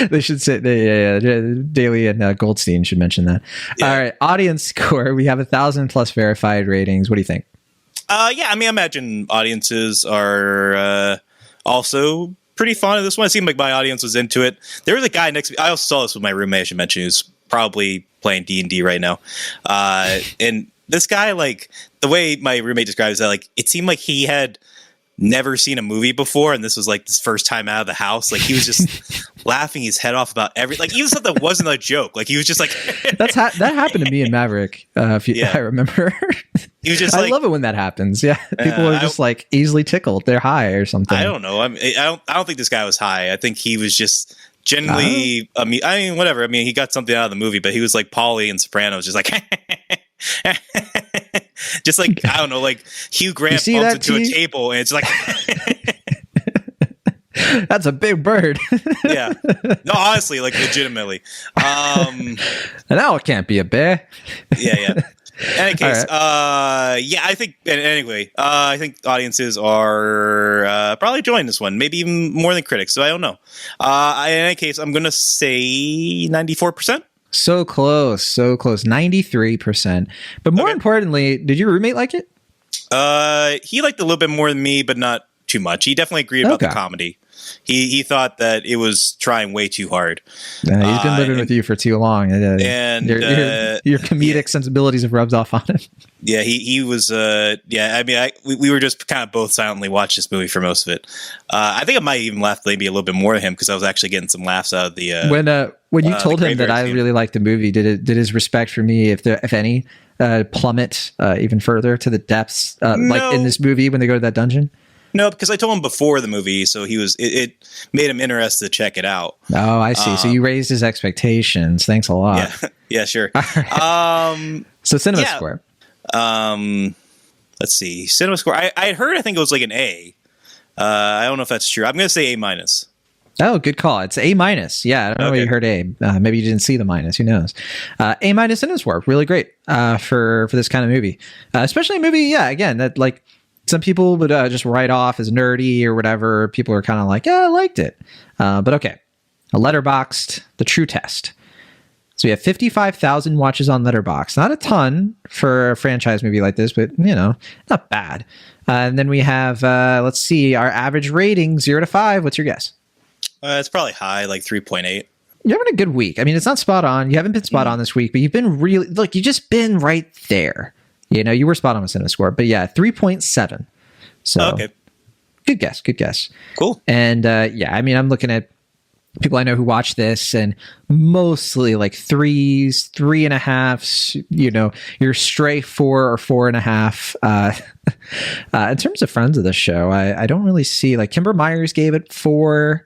they should say Daley and Goldstein should mention that. Yeah. All right, audience score. We have 1,000 plus verified ratings. What do you think? I mean, I imagine audiences are also pretty fond of this one. It seemed like my audience was into it. There was a guy next to me. I also saw this with my roommate, I should mention, who's probably playing D&D right now. And this guy, like, the way my roommate describes it, like, it seemed like he had never seen a movie before, and this was like his first time out of the house. Like, he was just laughing his head off about even stuff that wasn't a joke. Like, he was just like that happened to me in Maverick. I remember. He was just I love it when that happens. Yeah, people are just like easily tickled. They're high or something. I don't know. I don't think this guy was high. I think he was just genuinely. I mean, whatever. I mean, he got something out of the movie, but he was like Paulie in Sopranos, just like. Just like, I don't know, like Hugh Grant bumps into a table and it's like that's a big bird. Yeah, no, honestly, like legitimately. Now it can't be a bear. Yeah. In any case, right. I think. Anyway, I think audiences are probably enjoying this one, maybe even more than critics. So I don't know. In any case, I'm gonna say 94%. So close, 93%. But more importantly, did your roommate like it? He liked it a little bit more than me, but not too much. He definitely agreed about the comedy. He thought that it was trying way too hard. He's been living with you for too long, and your comedic sensibilities have rubbed off on him. Yeah, he was. I mean, we were just kind of both silently watch this movie for most of it. I think I might even laugh maybe a little bit more than him because I was actually getting some laughs out of the. When you told him that I really liked the movie, did his respect for me, if any, plummet even further to the depths, like in this movie when they go to that dungeon? No, because I told him before the movie, so it made him interested to check it out. Oh, I see. So you raised his expectations. Thanks a lot. Yeah, yeah, sure. So cinema score. Let's see. Cinema score. I heard. I think it was like an A. I don't know if that's true. I'm going to say A minus. Oh, good call. It's A minus. Yeah, I don't know why you heard A. Maybe you didn't see the minus. Who knows? A minus cinema score. Really great for this kind of movie, especially a movie. Yeah, again, that like some people would just write off as nerdy or whatever. People are kind of like, yeah, I liked it, but okay. A Letterboxd, the true test. So we have 55,000 watches on Letterboxd. Not a ton for a franchise movie like this, but not bad. And then we have, let's see, our average rating 0 to 5. What's your guess? It's probably high, like 3.8. You're having a good week. I mean, it's not spot on. You haven't been spot on this week, but you've been really, look, you've just been right there. You were spot on with cinema score, but yeah, 3.7. So okay. Good guess. Cool. And I mean, I'm looking at people I know who watch this, and mostly like 3s, 3.5s, your stray 4 or 4.5. In terms of friends of the show, I don't really see, like, Kimber Myers gave it 4,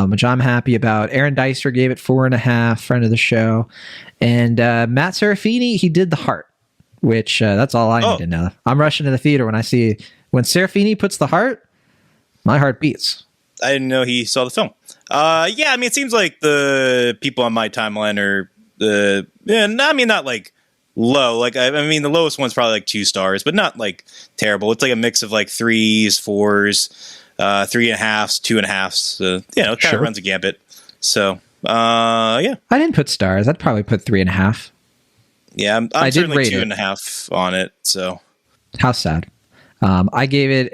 which I'm happy about. Aaron Dicer gave it 4.5, friend of the show. And Matt Serafini, he did the heart, which that's all I need to know. I'm rushing to the theater when Serafini puts the heart, my heart beats. I didn't know he saw the film. I mean, it seems like the people on my timeline are not like low. Like, I mean, the lowest one's probably like 2 stars, but not like terrible. It's like a mix of like 3s, 4s, 3.5s, 2.5s. It kind of runs a gambit. So, yeah. I didn't put stars. I'd probably put 3.5. Yeah, I'm certainly 2.5 on it. So, how sad. I gave it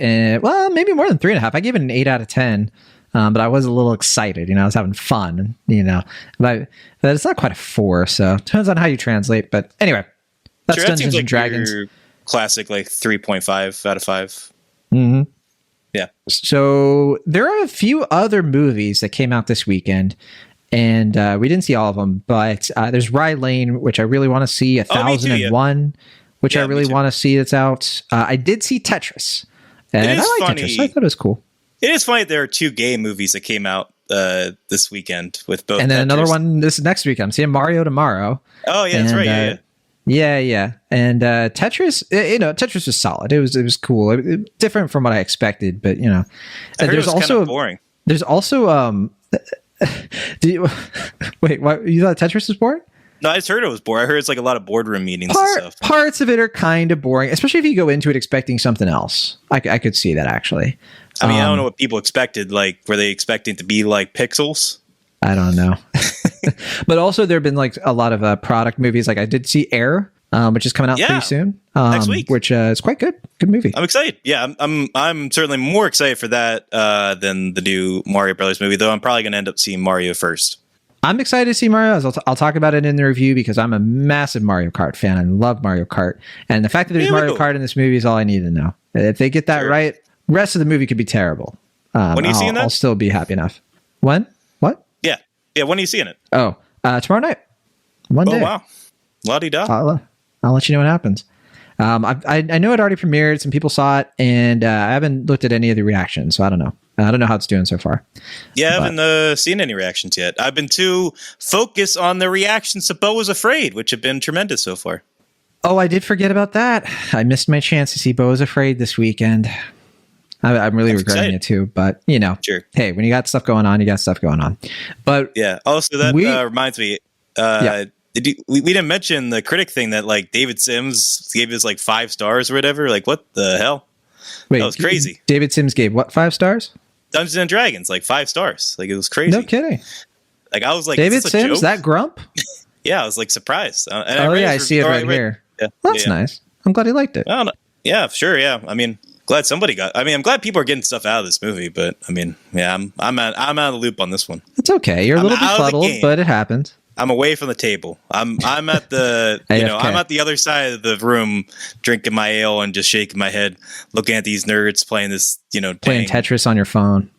maybe more than 3.5. I gave it an 8 out of 10. But I was a little excited, I was having fun, but it's not quite a 4. So it depends on how you translate. But anyway, that's Dungeons and Dragons. Your classic, like 3.5 out of 5. Mm-hmm. Yeah. So there are a few other movies that came out this weekend, and we didn't see all of them, but there's Rye Lane, which I really want to see, 1001, which I really want to see that's out. I did see Tetris, and I like Tetris. So I thought it was cool. It is funny there are 2 gay movies that came out this weekend with both. And then Tetris. Another one this next week. I'm seeing Mario tomorrow. Oh, yeah, that's right. Yeah. And Tetris, Tetris was solid. It was cool. Different from what I expected, but, I heard there's it was also kind of boring. There's also wait, what, you thought Tetris was boring? No, I just heard it was boring. I heard it's like a lot of boardroom meetings and stuff. Parts of it are kind of boring, especially if you go into it expecting something else. I could see that, actually. I mean, I don't know what people expected. Like, were they expecting to be like Pixels? I don't know. But also, there have been like a lot of product movies. Like, I did see Air, which is coming out pretty soon. Next week. Which is quite good. Good movie. I'm excited. Yeah, I'm certainly more excited for that than the new Mario Brothers movie, though I'm probably going to end up seeing Mario first. I'm excited to see Mario. I'll talk about it in the review because I'm a massive Mario Kart fan. I love Mario Kart. And the fact that there's Mario Kart in this movie is all I need to know. If they get that right, rest of the movie could be terrible. When are you seeing that? I'll still be happy enough. When? What? Yeah. When are you seeing it? Oh, tomorrow night. One day. Oh, wow. La-di-da. I'll let you know what happens. I know it already premiered. Some people saw it, and I haven't looked at any of the reactions, so I don't know. I don't know how it's doing so far. Yeah, I haven't seen any reactions yet. I've been too focused on the reactions to Beau Was Afraid, which have been tremendous so far. Oh, I did forget about that. I missed my chance to see Beau Was Afraid this weekend. I'm really regretting it too, but sure. Hey, when you got stuff going on, you got stuff going on. But yeah, also that reminds me. We didn't mention the critic thing that like David Sims gave us like 5 stars or whatever. Like, what the hell? Wait, that was crazy. David Sims gave what 5 stars? Dungeons and Dragons, like 5 stars. Like, it was crazy. No kidding. Like, I was like, David Sims, that grump? Yeah, I was like surprised. I see it right here. Yeah, that's nice. I'm glad he liked it. I don't know. Yeah, sure. Yeah, I mean, glad somebody got. I mean, I'm glad people are getting stuff out of this movie, but I mean, yeah, I'm out of the loop on this one. It's okay. You're a little befuddled, but it happens. I'm away from the table. I'm at the I'm at the other side of the room, drinking my ale and just shaking my head, looking at these nerds playing this playing Tetris on your phone.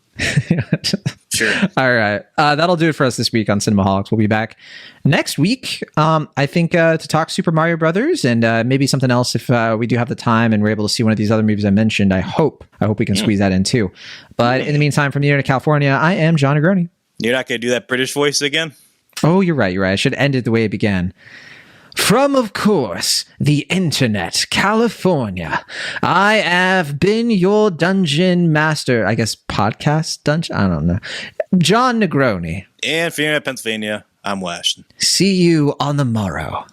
Sure. All right. That'll do it for us this week on Cinemaholics. We'll be back next week, I think, to talk Super Mario Brothers and maybe something else if we do have the time and we're able to see one of these other movies I mentioned. I hope we can squeeze that in too. But in the meantime, from New York to California, I am John Negroni. You're not going to do that British voice again? Oh, you're right. I should end it the way it began. From, of course, the internet, California, I have been your dungeon master, I guess podcast dungeon? I don't know. John Negroni. And from Pennsylvania, I'm Washington. See you on the morrow.